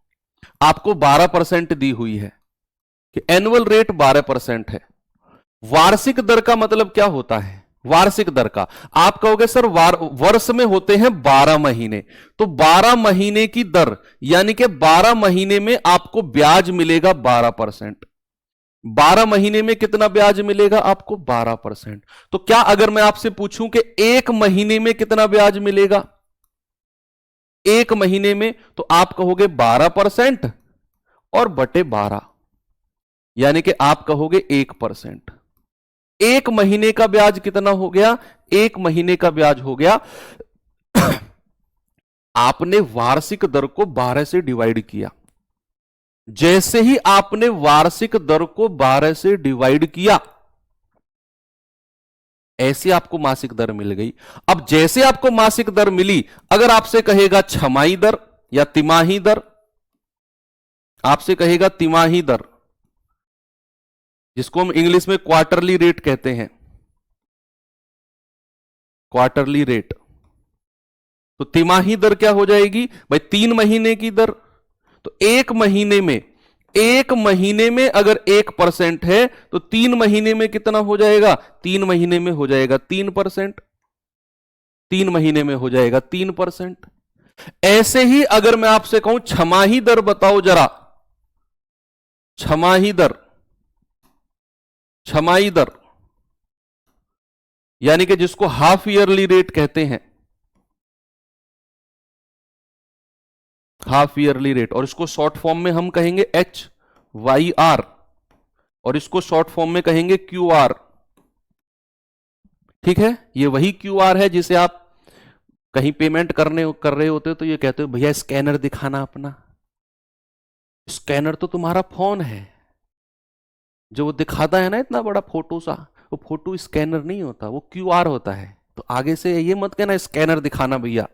आपको 12% दी हुई है, कि एनुअल रेट 12% है। वार्षिक दर का मतलब क्या होता है? वार्षिक दर का आप कहोगे सर वर्ष में होते हैं 12 महीने, तो 12 महीने की दर यानी कि 12 महीने में आपको ब्याज मिलेगा 12%। 12 महीने में कितना ब्याज मिलेगा आपको? 12%। तो क्या अगर मैं आपसे पूछूं कि एक महीने में कितना ब्याज मिलेगा? एक महीने में तो आप कहोगे 12% और बटे 12, यानी कि आप कहोगे 1%। एक महीने का ब्याज कितना हो गया? एक महीने का ब्याज हो गया आपने वार्षिक दर को 12 से डिवाइड किया। जैसे ही आपने वार्षिक दर को 12 से डिवाइड किया, ऐसे आपको मासिक दर मिल गई। अब जैसे आपको मासिक दर मिली, अगर आपसे कहेगा छमाही दर या तिमाही दर, आपसे कहेगा तिमाही दर, जिसको हम इंग्लिश में क्वार्टरली रेट कहते हैं, क्वार्टरली रेट, तो तिमाही दर क्या हो जाएगी भाई? 3 महीने की दर। तो एक महीने में अगर 1% है तो 3 महीने में कितना हो जाएगा? 3 महीने में हो जाएगा 3%। 3 महीने में हो जाएगा 3%। ऐसे ही अगर मैं आपसे कहूं छमाही दर बताओ जरा, छमाही दर, छमाही दर यानी कि जिसको हाफ ईयरली रेट कहते हैं, हाफ ईयरली रेट, और इसको शॉर्ट फॉर्म में हम कहेंगे HYR, और इसको शॉर्ट फॉर्म में कहेंगे QR। ठीक है, ये वही QR है जिसे आप कहीं पेमेंट कर रहे होते हो तो ये कहते हो भैया स्कैनर दिखाना अपना। स्कैनर तो तुम्हारा फोन है, जो वो दिखाता है ना इतना बड़ा फोटो सा, वो फोटो स्कैनर नहीं होता, वो QR होता है। तो आगे से ये मत कहना स्कैनर दिखाना भैया,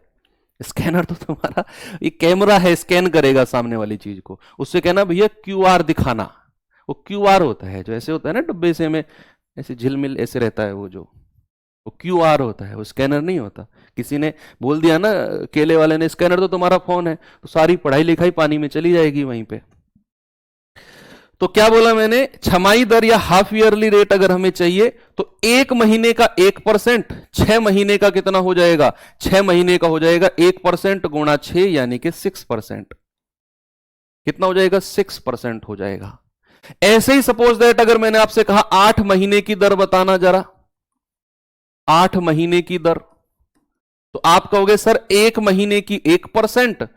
स्कैनर तो तुम्हारा ये कैमरा है, स्कैन करेगा सामने वाली चीज को। उससे कहना भैया QR दिखाना। वो QR होता है, जो ऐसे होता है ना डब्बे से में ऐसे झिलमिल ऐसे रहता है, वो जो वो QR होता है, वो स्कैनर नहीं होता। किसी ने बोल दिया ना केले वाले ने स्कैनर तो तुम्हारा फोन है, तो सारी पढ़ाई लिखाई पानी में चली जाएगी वहीं पे। तो क्या बोला मैंने? छमाही दर या हाफ ईयरली रेट अगर हमें चाहिए तो एक महीने का 1%, 6 महीने का कितना हो जाएगा? 6 महीने का हो जाएगा 1% गुणा 6 यानी कि 6%। कितना हो जाएगा? 6% हो जाएगा। ऐसे ही सपोज दैट अगर मैंने आपसे कहा 8 महीने की दर बताना जरा, 8 महीने की दर, तो आप कहोगे सर 1 महीने की 1%,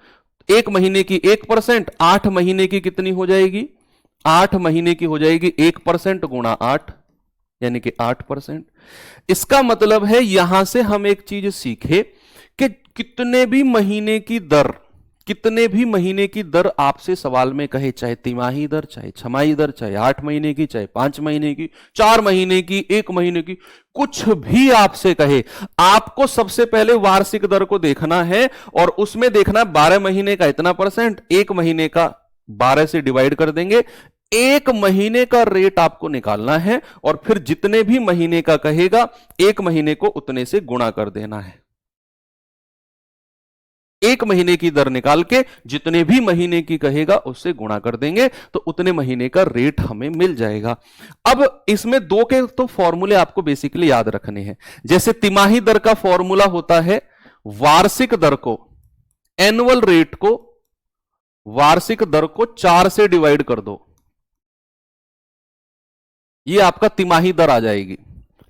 1 महीने की 1%, 8 महीने की कितनी हो जाएगी? 8 महीने की हो जाएगी 1% गुणा 8 यानी कि 8%। इसका मतलब है यहां से हम एक चीज सीखे कि कितने भी महीने की दर, कितने भी महीने की दर आपसे सवाल में कहे, चाहे तिमाही दर, चाहे छमाही दर, चाहे 8 महीने की, चाहे 5 महीने की, 4 महीने की, 1 महीने की, कुछ भी आपसे कहे, आपको सबसे पहले वार्षिक दर को देखना है और उसमें देखना 12 महीने का इतना %, 1 महीने का 12 से डिवाइड कर देंगे, 1 महीने का रेट आपको निकालना है और फिर जितने भी महीने का कहेगा 1 महीने को उतने से गुणा कर देना है। 1 महीने की दर निकाल के जितने भी महीने की कहेगा उससे गुणा कर देंगे तो उतने महीने का रेट हमें मिल जाएगा। अब इसमें दो के तो फॉर्मूले आपको बेसिकली याद रखने हैं। जैसे तिमाही दर का फॉर्मूला होता है वार्षिक दर को, एनुअल रेट को, वार्षिक दर को 4 से डिवाइड कर दो, ये आपका तिमाही दर आ जाएगी।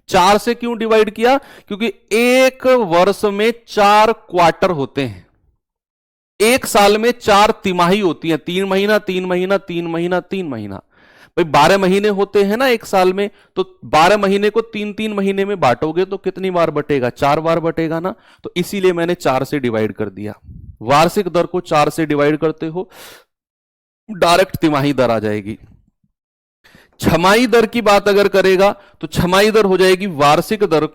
4 से क्यों डिवाइड किया? क्योंकि एक वर्ष में 4 क्वार्टर होते हैं, एक साल में 4 तिमाही होती है, 3 महीना 3 महीना 3 महीना 3 महीना। भाई 12 महीने होते हैं ना एक साल में, तो 12 महीने को 3-3 महीने में बांटोगे तो कितनी बार बटेगा? 4 बार बटेगा ना। तो इसीलिए मैंने 4 से डिवाइड कर दिया। वार्षिक दर को 4 से डिवाइड करते हो, डायरेक्ट तिमाही दर आ जाएगी। छमाही दर की बात अगर करेगा तो छमाही दर हो जाएगी वार्षिक दर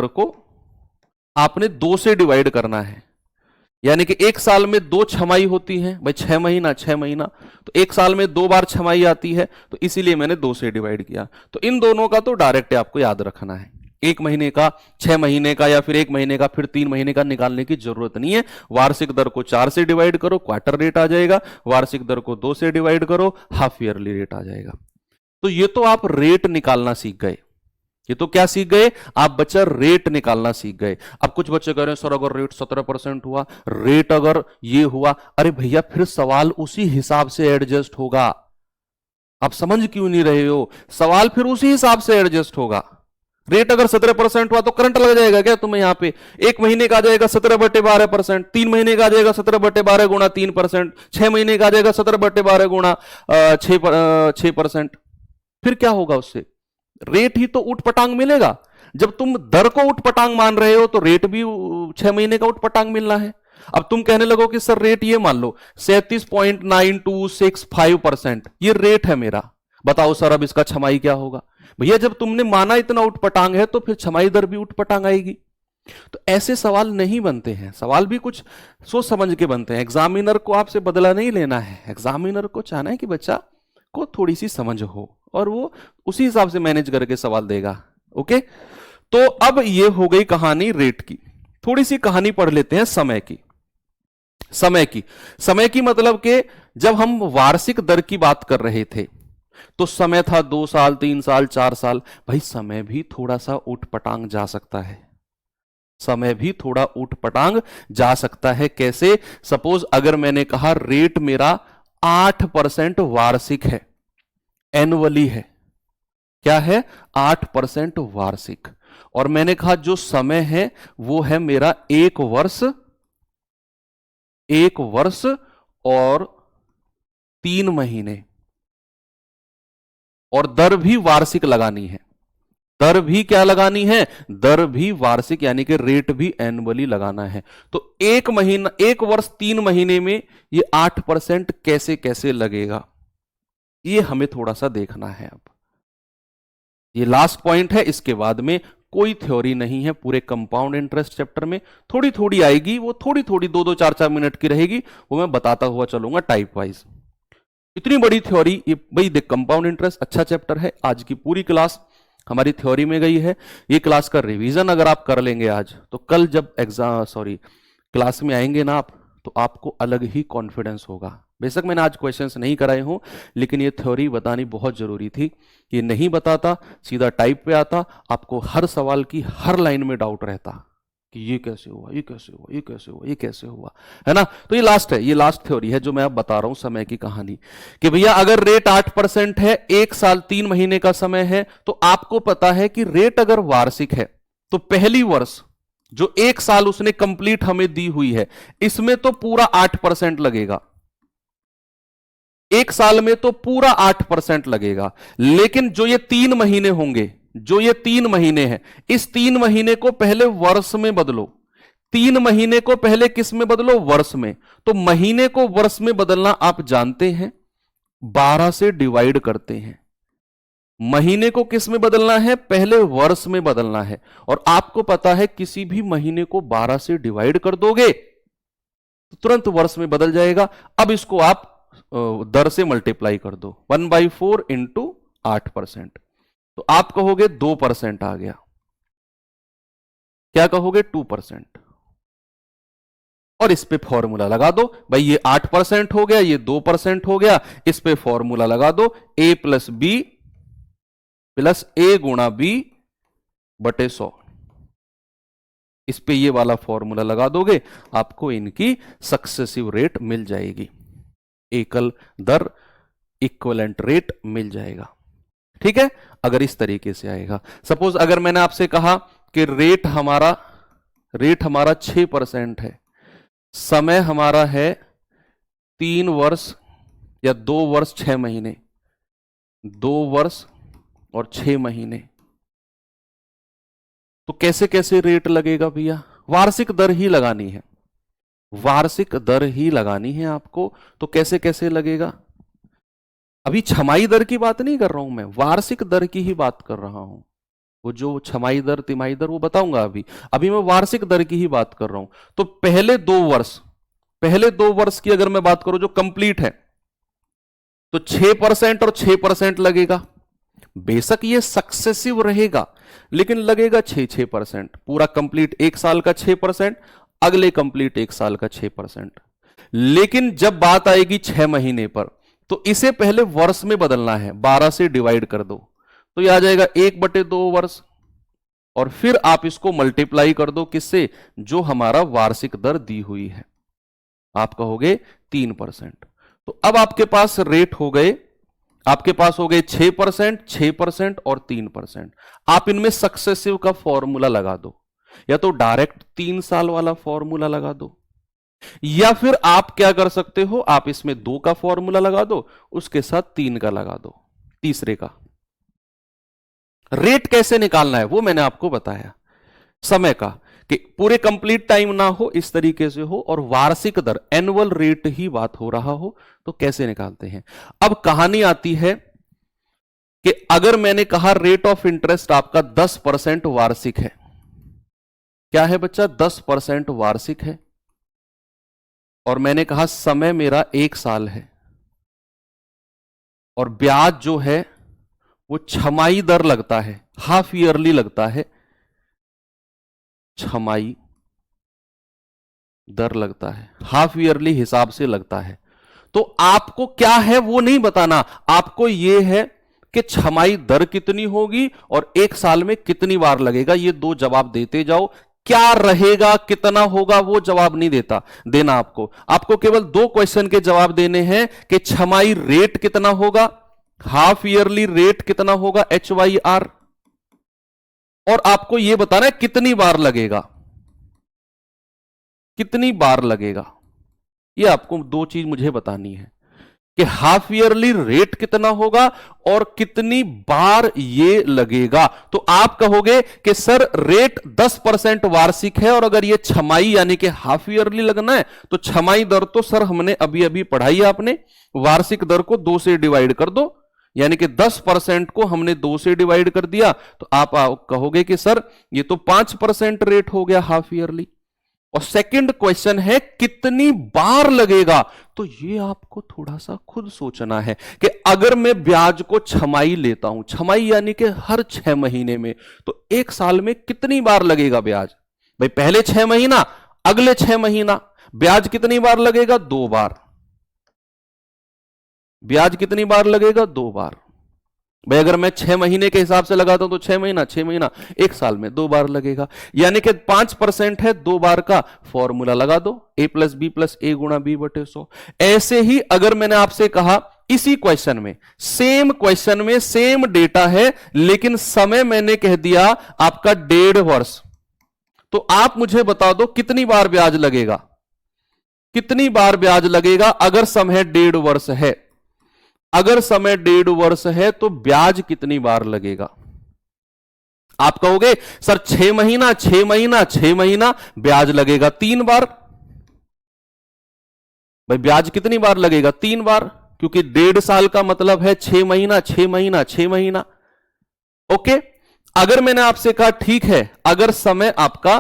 को आपने 2 से डिवाइड करना है। यानी कि एक साल में 2 छमाही होती हैं, भाई 6 महीना 6 महीना, तो एक साल में 2 बार छमाही आती है, तो इसीलिए मैंने 2 से डिवाइड किया। तो इन दोनों का तो डायरेक्ट आपको याद रखना है। 1 महीने का, 6 महीने का, या फिर 1 महीने का फिर 3 महीने का निकालने की जरूरत नहीं है। वार्षिक दर को 4 से डिवाइड करो, क्वार्टर रेट आ जाएगा। वार्षिक दर को 2 से डिवाइड करो, हाफ ईयरली रेट आ जाएगा। तो ये तो आप रेट निकालना सीख गए। ये तो क्या सीख गए आप बच्चा? रेट निकालना सीख गए। अब कुछ बच्चे कह रहे हैं सर अगर रेट 17% हुआ, रेट अगर ये हुआ, अरे भैया फिर सवाल उसी हिसाब से एडजस्ट होगा। आप समझ क्यों नहीं रहे हो? सवाल फिर उसी हिसाब से एडजस्ट होगा। रेट अगर 17% हुआ तो करंट लग जाएगा क्या तुम्हें? यहां पे 1 महीने का आ जाएगा 17/12%, 3 महीने का आ जाएगा 17/12 गुणा 3%, 6 महीने का आ जाएगा 17/12 गुणा 6%। फिर क्या होगा उससे? रेट ही तो उठपटांग मिलेगा। जब तुम दर को उठपटांग मान रहे हो तो रेट भी 6 महीने का उठपटांग मिलना है। अब तुम कहने लगो कि सर रेट ये मान लो 37.9265%, ये रेट है मेरा, बताओ सर अब इसका छमाही क्या होगा? भैया जब तुमने माना इतना उठपटांग है तो फिर छमाही दर भी उठपटांग आएगी। तो ऐसे सवाल नहीं बनते हैं। सवाल भी कुछ सोच समझ के बनते हैं। एग्जामिनर को आपसे बदला नहीं लेना है। एग्जामिनर को चाहना है कि बच्चा को थोड़ी सी समझ हो और वो उसी हिसाब से मैनेज करके सवाल देगा। ओके, तो अब ये हो गई कहानी रेट की। थोड़ी सी कहानी पढ़ लेते हैं समय की। समय की मतलब कि जब हम वार्षिक दर की बात कर रहे थे तो समय था 2 साल, 3 साल, 4 साल। भाई समय भी थोड़ा सा उठपटांग जा सकता है। समय भी थोड़ा उठपटांग जा सकता है। कैसे? सपोज अगर मैंने कहा रेट मेरा 8% वार्षिक है, एनुअली है। क्या है? 8% वार्षिक। और मैंने कहा जो समय है वो है मेरा 1 वर्ष और 3 महीने। और दर भी वार्षिक लगानी है। दर भी क्या लगानी है? दर भी वार्षिक, यानी कि रेट भी एनुअली लगाना है। तो 1 वर्ष 3 महीने में ये 8% कैसे कैसे लगेगा, ये हमें थोड़ा सा देखना है। अब ये लास्ट पॉइंट है। इसके बाद में कोई थ्योरी नहीं है पूरे कंपाउंड इंटरेस्ट चैप्टर में। थोड़ी थोड़ी आएगी, वो थोड़ी थोड़ी 2-2, 4-4 मिनट की रहेगी, वो मैं बताता हुआ चलूंगा टाइप वाइज। इतनी बड़ी थ्योरी ये भाई देख, कंपाउंड इंटरेस्ट अच्छा चैप्टर है। आज की पूरी क्लास हमारी थ्योरी में गई है। ये क्लास का रिवीजन अगर आप कर लेंगे आज, तो कल जब क्लास में आएंगे ना आप, तो आपको अलग ही कॉन्फिडेंस होगा। बेशक मैंने आज क्वेश्चंस नहीं कराए हों, लेकिन ये थ्योरी बतानी बहुत जरूरी थी। ये नहीं बताता, सीधा टाइप पे आता, आपको हर सवाल की हर लाइन में डाउट रहता कि ये कैसे हुआ, ये कैसे हुआ, ये कैसे हुआ, ये कैसे हुआ, है ना। तो ये लास्ट है, ये लास्ट थ्योरी है जो मैं अब बता रहा हूं समय की कहानी। कि भैया अगर रेट 8% है, 1 साल 3 महीने का समय है, तो आपको पता है कि रेट अगर वार्षिक है तो पहली वर्ष जो 1 साल उसने कंप्लीट हमें दी हुई है, इसमें तो पूरा 8% लगेगा। 1 साल में तो पूरा 8% लगेगा। लेकिन जो ये 3 महीने होंगे, जो ये 3 महीने हैं, इस 3 महीने को पहले वर्ष में बदलो। 3 महीने को पहले किस में बदलो? वर्ष में। तो महीने को वर्ष में बदलना आप जानते हैं, 12 से डिवाइड करते हैं। महीने को किस में बदलना है? पहले वर्ष में बदलना है। और आपको पता है किसी भी महीने को 12 से डिवाइड कर दोगे तो तुरंत वर्ष में बदल जाएगा। अब इसको आप दर से मल्टीप्लाई कर दो, 1/4 इंटू 8%। तो आप कहोगे 2% आ गया। क्या कहोगे? 2%। और इस पे फॉर्मूला लगा दो भाई, ये 8% हो गया, ये 2% हो गया, इस पे फॉर्मूला लगा दो, a plus B plus a गुणा b बटे 100। इस पे ये वाला फॉर्मूला लगा दोगे, आपको इनकी सक्सेसिव रेट मिल जाएगी, एकल दर इक्विवेलेंट रेट मिल जाएगा। ठीक है, अगर इस तरीके से आएगा। सपोज अगर मैंने आपसे कहा कि रेट हमारा 6% है, समय हमारा है 3 वर्ष या 2 वर्ष 6 महीने, 2 वर्ष और 6 महीने, तो कैसे कैसे रेट लगेगा भैया? वार्षिक दर ही लगानी है, वार्षिक दर ही लगानी है आपको। तो कैसे कैसे लगेगा? अभी छमाही दर की बात नहीं कर रहा हूं मैं, वार्षिक दर की ही बात कर रहा हूं। वो जो छमाही दर तिमाही दर वो बताऊंगा अभी मैं वार्षिक दर की ही बात कर रहा हूं। तो पहले 2 वर्ष की अगर मैं बात करूं जो कंप्लीट है, तो 6% और 6% लगेगा। बेशक ये सक्सेसिव रहेगा, लेकिन लगेगा 6% पूरा कंप्लीट 1 साल का 6%, अगले कंप्लीट 1 साल का 6%। लेकिन जब बात आएगी 6 महीने पर, तो इसे पहले वर्ष में बदलना है, 12 से डिवाइड कर दो, तो यह आ जाएगा 1/2 वर्ष। और फिर आप इसको मल्टीप्लाई कर दो किससे? जो हमारा वार्षिक दर दी हुई है, आप कहोगे 3%। तो अब आपके पास रेट हो गए, आपके पास हो गए 6%, 6% और 3%। आप इनमें सक्सेसिव का फॉर्मूला लगा दो, या तो डायरेक्ट 3 साल वाला फॉर्मूला लगा दो, या फिर आप क्या कर सकते हो, आप इसमें 2 का फॉर्मूला लगा दो, उसके साथ 3 का लगा दो, तीसरे का। रेट कैसे निकालना है वो मैंने आपको बताया, समय का, कि पूरे कंप्लीट टाइम ना हो, इस तरीके से हो, और वार्षिक दर एनुअल रेट ही बात हो रहा हो, तो कैसे निकालते हैं। अब कहानी आती है कि अगर मैंने कहा रेट ऑफ इंटरेस्ट आपका 10% वार्षिक है, क्या है बच्चा? 10% वार्षिक है, और मैंने कहा समय मेरा 1 साल है, और ब्याज जो है वो छमाही दर लगता है, हाफ ईयरली लगता है, छमाही दर लगता है, हाफ ईयरली हिसाब से लगता है। तो आपको क्या है वो नहीं बताना, आपको यह है कि छमाही दर कितनी होगी और 1 साल में कितनी बार लगेगा, ये 2 जवाब देते जाओ। क्या रहेगा, कितना होगा, वो जवाब नहीं देना आपको केवल 2 क्वेश्चन के जवाब देने हैं कि छमाही रेट कितना होगा, हाफ ईयरली रेट कितना होगा, HYR, और आपको यह बताना है कितनी बार लगेगा, कितनी बार लगेगा। ये आपको 2 चीज मुझे बतानी है कि हाफ ईयरली रेट कितना होगा और कितनी बार ये लगेगा। तो आप कहोगे कि सर रेट 10% वार्षिक है, और अगर ये छमाही यानी कि हाफ ईयरली लगना है तो छमाही दर तो सर हमने अभी अभी पढ़ाई है, आपने वार्षिक दर को 2 से डिवाइड कर दो, यानी कि 10% को हमने 2 से डिवाइड कर दिया, तो आप कहोगे कि सर ये तो 5% रेट हो गया हाफ ईयरली। और सेकंड क्वेश्चन है कितनी बार लगेगा, तो ये आपको थोड़ा सा खुद सोचना है कि अगर मैं ब्याज को छमाही लेता हूं, छमाही यानी कि हर 6 महीने में, तो 1 साल में कितनी बार लगेगा ब्याज? भाई पहले 6 महीना, अगले 6 महीना, ब्याज कितनी बार लगेगा? 2 बार। ब्याज कितनी बार लगेगा? 2 बार। भाई अगर मैं 6 महीने के हिसाब से लगाता हूं तो 6 महीना 1 साल में 2 बार लगेगा, यानी कि 5% है, 2 बार का फॉर्मूला लगा दो, a प्लस बी प्लस ए गुणा बी बटे 100। ऐसे ही अगर मैंने आपसे कहा इसी क्वेश्चन में, सेम क्वेश्चन में सेम डेटा है, लेकिन समय मैंने कह दिया आपका 1.5 वर्ष, तो आप मुझे बता दो कितनी बार ब्याज लगेगा, कितनी बार ब्याज लगेगा अगर समय 1.5 वर्ष है। अगर समय 1.5 वर्ष है तो ब्याज कितनी बार लगेगा? आप कहोगे सर 6 महीना 6 महीना 6 महीना ब्याज लगेगा 3 बार। भाई ब्याज कितनी बार लगेगा? 3 बार, क्योंकि 1.5 साल का मतलब है 6 महीना 6 महीना 6 महीना। ओके, अगर मैंने आपसे कहा ठीक है, अगर समय आपका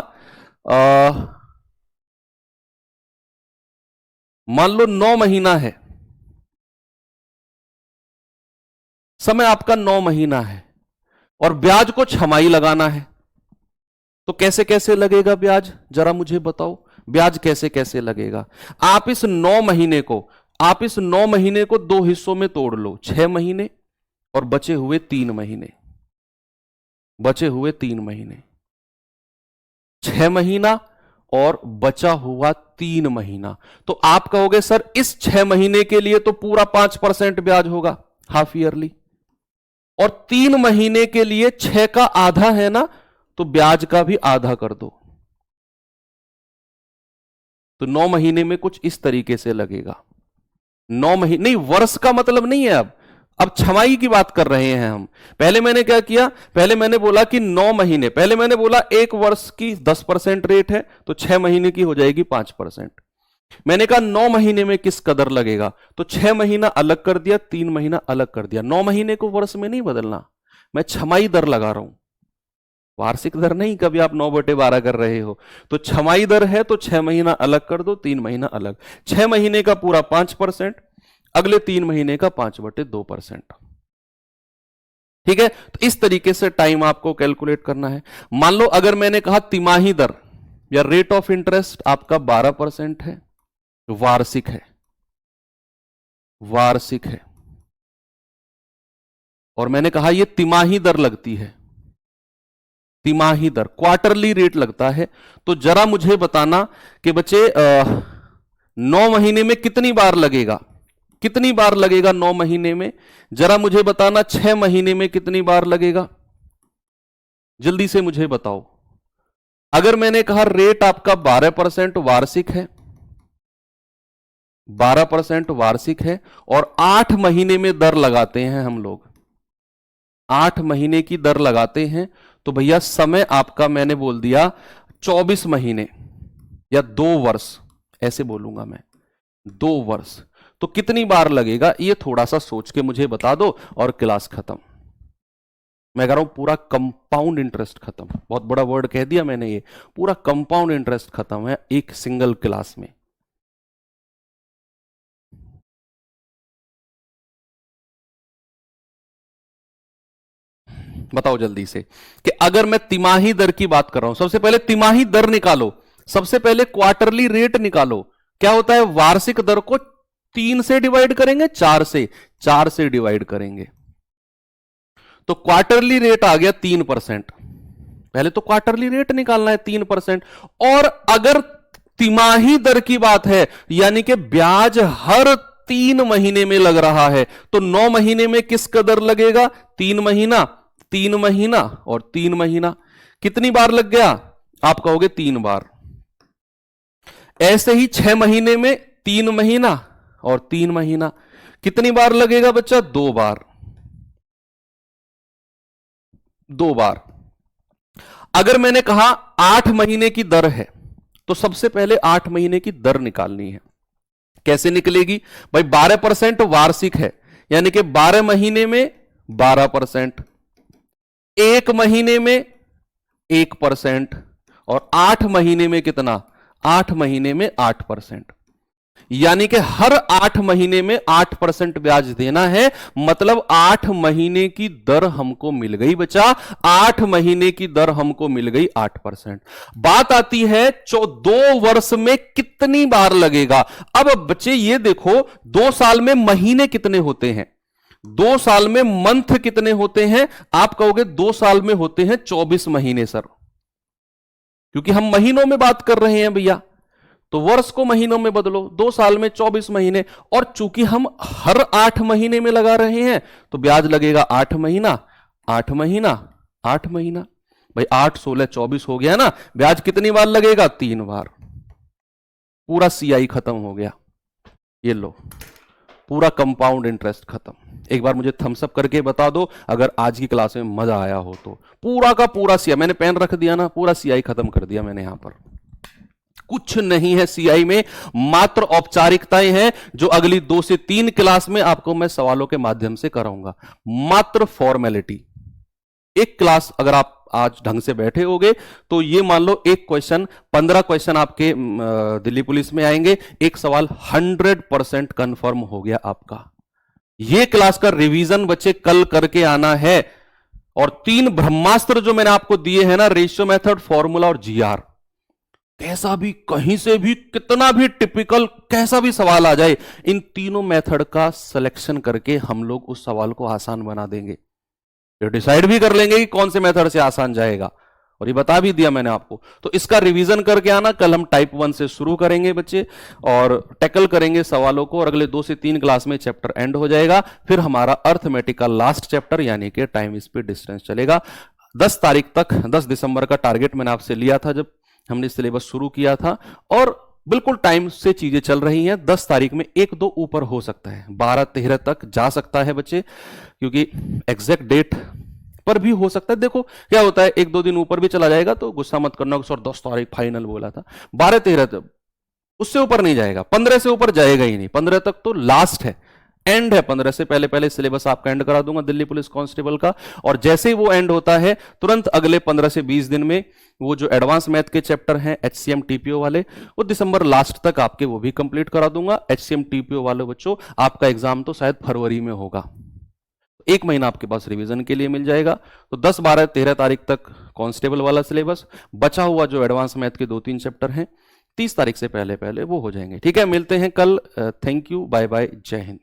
मान लो 9 महीना है, समय आपका 9 महीना है और ब्याज को छमाही लगाना है, तो कैसे कैसे लगेगा ब्याज? जरा मुझे बताओ, ब्याज कैसे कैसे लगेगा? आप इस 9 महीने को 2 हिस्सों में तोड़ लो, 6 महीने और बचे हुए 3 महीने, 6 महीना और बचा हुआ 3 महीना। तो आप कहोगे सर इस 6 महीने के लिए तो पूरा 5% ब्याज होगा हाफ ईयरली, और 3 महीने के लिए 6 का आधा है ना, तो ब्याज का भी आधा कर दो। तो 9 महीने में कुछ इस तरीके से लगेगा। 9 महीने नहीं, वर्ष का मतलब नहीं है, अब छमाही की बात कर रहे हैं हम। पहले मैंने क्या किया, पहले मैंने बोला कि 9 महीने, पहले मैंने बोला 1 वर्ष की 10% रेट है, तो 6 महीने की हो जाएगी 5%। मैंने कहा 9 महीने में किस कदर लगेगा, तो 6 महीना अलग कर दिया, 3 महीना अलग कर दिया। 9 महीने को वर्ष में नहीं बदलना, मैं छमाही दर लगा रहा हूं, वार्षिक दर नहीं। कभी आप 9/12 कर रहे हो, तो छमाही दर है, तो 6 महीना अलग कर दो, 3 महीना अलग। 6 महीने का पूरा 5%, अगले 3 महीने का 5/2%। ठीक है, तो इस तरीके से टाइम आपको कैलकुलेट करना है। मान लो अगर मैंने कहा तिमाही दर या रेट ऑफ इंटरेस्ट आपका 12% है, वार्षिक है, और मैंने कहा यह तिमाही दर लगती है, तिमाही दर, क्वार्टरली रेट लगता है। तो जरा मुझे बताना कि बच्चे 9 महीने में कितनी बार लगेगा, 9 महीने में? जरा मुझे बताना 6 महीने में कितनी बार लगेगा, जल्दी से मुझे बताओ। अगर मैंने कहा रेट आपका 12% वार्षिक है, 12% वार्षिक है, और 8 महीने में दर लगाते हैं हम लोग, 8 महीने की दर लगाते हैं, तो भैया समय आपका मैंने बोल दिया 24 महीने या 2 वर्ष, ऐसे बोलूंगा मैं, 2 वर्ष। तो कितनी बार लगेगा ये थोड़ा सा सोच के मुझे बता दो और क्लास खत्म। मैं कह रहा हूं पूरा कंपाउंड इंटरेस्ट खत्म, बहुत बड़ा वर्ड कह दिया मैंने, ये पूरा कंपाउंड इंटरेस्ट खत्म है एक सिंगल क्लास में। बताओ जल्दी से कि अगर मैं तिमाही दर की बात कर रहा हूं, सबसे पहले तिमाही दर निकालो, सबसे पहले क्वार्टरली रेट निकालो। क्या होता है, वार्षिक दर को 3 से डिवाइड करेंगे, 4 से डिवाइड करेंगे, तो क्वार्टरली रेट आ गया 3%। पहले तो क्वार्टरली रेट निकालना है 3%। और अगर तिमाही दर की बात है, यानी कि ब्याज हर 3 महीने में लग रहा है, तो 9 महीने में किस कदर लगेगा? 3 महीना, 3 महीना और 3 महीना। कितनी बार लग गया? आप कहोगे 3 बार। ऐसे ही 6 महीने में 3 महीना और 3 महीना। कितनी बार लगेगा बच्चा? 2 बार, 2 बार। अगर मैंने कहा 8 महीने की दर है, तो सबसे पहले 8 महीने की दर निकालनी है। कैसे निकलेगी भाई? 12% वार्षिक है, यानी कि 12 महीने में 12%, 1 महीने में 1%, और 8 महीने में कितना? 8 महीने में 8%, यानी कि हर 8 महीने में 8% ब्याज देना है। मतलब 8 महीने की दर हमको मिल गई बच्चा, 8 महीने की दर हमको मिल गई 8%। बात आती है 2 वर्ष में कितनी बार लगेगा। अब बच्चे ये देखो, 2 साल में महीने कितने होते हैं, 2 साल में मंथ कितने होते हैं? आप कहोगे 2 साल में होते हैं 24 महीने सर, क्योंकि हम महीनों में बात कर रहे हैं भैया, तो वर्ष को महीनों में बदलो, 2 साल में 24 महीने। और चूंकि हम हर 8 महीने में लगा रहे हैं, तो ब्याज लगेगा 8 महीना 8 महीना 8 महीना। भाई 8 16 24 हो गया ना, ब्याज कितनी बार लगेगा? 3 बार। पूरा सीआई खत्म हो गया, ये लो, पूरा कंपाउंड इंटरेस्ट खत्म। एक बार मुझे थम्स अप करके बता दो अगर आज की क्लास में मजा आया हो तो। पूरा का पूरा सीआई मैंने पेन रख दिया ना, पूरा सीआई खत्म कर दिया मैंने यहां पर। कुछ नहीं है सीआई में, मात्र औपचारिकताएं हैं जो अगली 2 से 3 क्लास में आपको मैं सवालों के माध्यम से कराऊंगा। मात्र फॉर्मेलिटी। एक क्लास अगर आप आज ढंग से बैठे होगे तो ये मान लो एक क्वेश्चन 15 क्वेश्चन आपके दिल्ली पुलिस में आएंगे, एक सवाल 100% कंफर्म हो गया आपका। ये क्लास का रिवीजन बच्चे कल करके आना है। और 3 ब्रह्मास्त्र जो मैंने आपको दिए हैं ना, रेशियो मेथड, फॉर्मूला और जीआर, कैसा भी कहीं से भी कितना भी टिपिकल कैसा भी सवाल आ जाए, इन तीनों मेथड का सिलेक्शन करके हम लोग उस सवाल को आसान बना देंगे। ये डिसाइड भी कर लेंगे कि कौन से मेथड से आसान जाएगा, और ये बता भी दिया मैंने आपको। तो इसका रिवीजन करके आना। कल हम टाइप 1 से शुरू करेंगे बच्चे और टैकल करेंगे सवालों को, और अगले 2 से 3 क्लास में चैप्टर एंड हो जाएगा। फिर हमारा अर्थमेटिक का लास्ट चैप्टर यानी कि टाइम स्पीड डिस्टेंस चलेगा। 10 तारीख तक, 10 दिसंबर का टारगेट मैंने आपसे लिया था जब हमने सिलेबस शुरू किया था, और बिल्कुल टाइम से चीजें चल रही हैं। 10 तारीख में 1-2 ऊपर हो सकता है, 12-13 तक जा सकता है बच्चे, क्योंकि एग्जैक्ट डेट पर भी हो सकता है। देखो क्या होता है, 1-2 दिन ऊपर भी चला जाएगा तो गुस्सा मत करना कि सर 10 तारीख फाइनल बोला था। 12-13 तक, उससे ऊपर नहीं जाएगा, 15 से ऊपर जाएगा ही नहीं। 15 तक तो लास्ट है, एंड है। 15 से पहले पहले सिलेबस आपका एंड करा दूंगा दिल्ली पुलिस कांस्टेबल का, और जैसे ही वो एंड होता है तुरंत अगले 15 से 20 दिन में वो जो एडवांस मैथ के चैप्टर हैं एचसीएम टीपीओ वाले, वो दिसंबर लास्ट तक आपके वो भी कंप्लीट करा दूंगा। एचसीएम टीपीओ वाले बच्चों, आपका एग्जाम तो शायद फरवरी में होगा, 1 महीना आपके पास रिवीजन के लिए मिल जाएगा। तो 10, 12, 13 तारीख तक कांस्टेबल वाला सिलेबस, बचा हुआ जो एडवांस मैथ के 2-3 चैप्टर हैं 30 तारीख से पहले पहले वो हो जाएंगे। ठीक है, मिलते हैं कल। थैंक यू, बाय बाय, जय हिंद।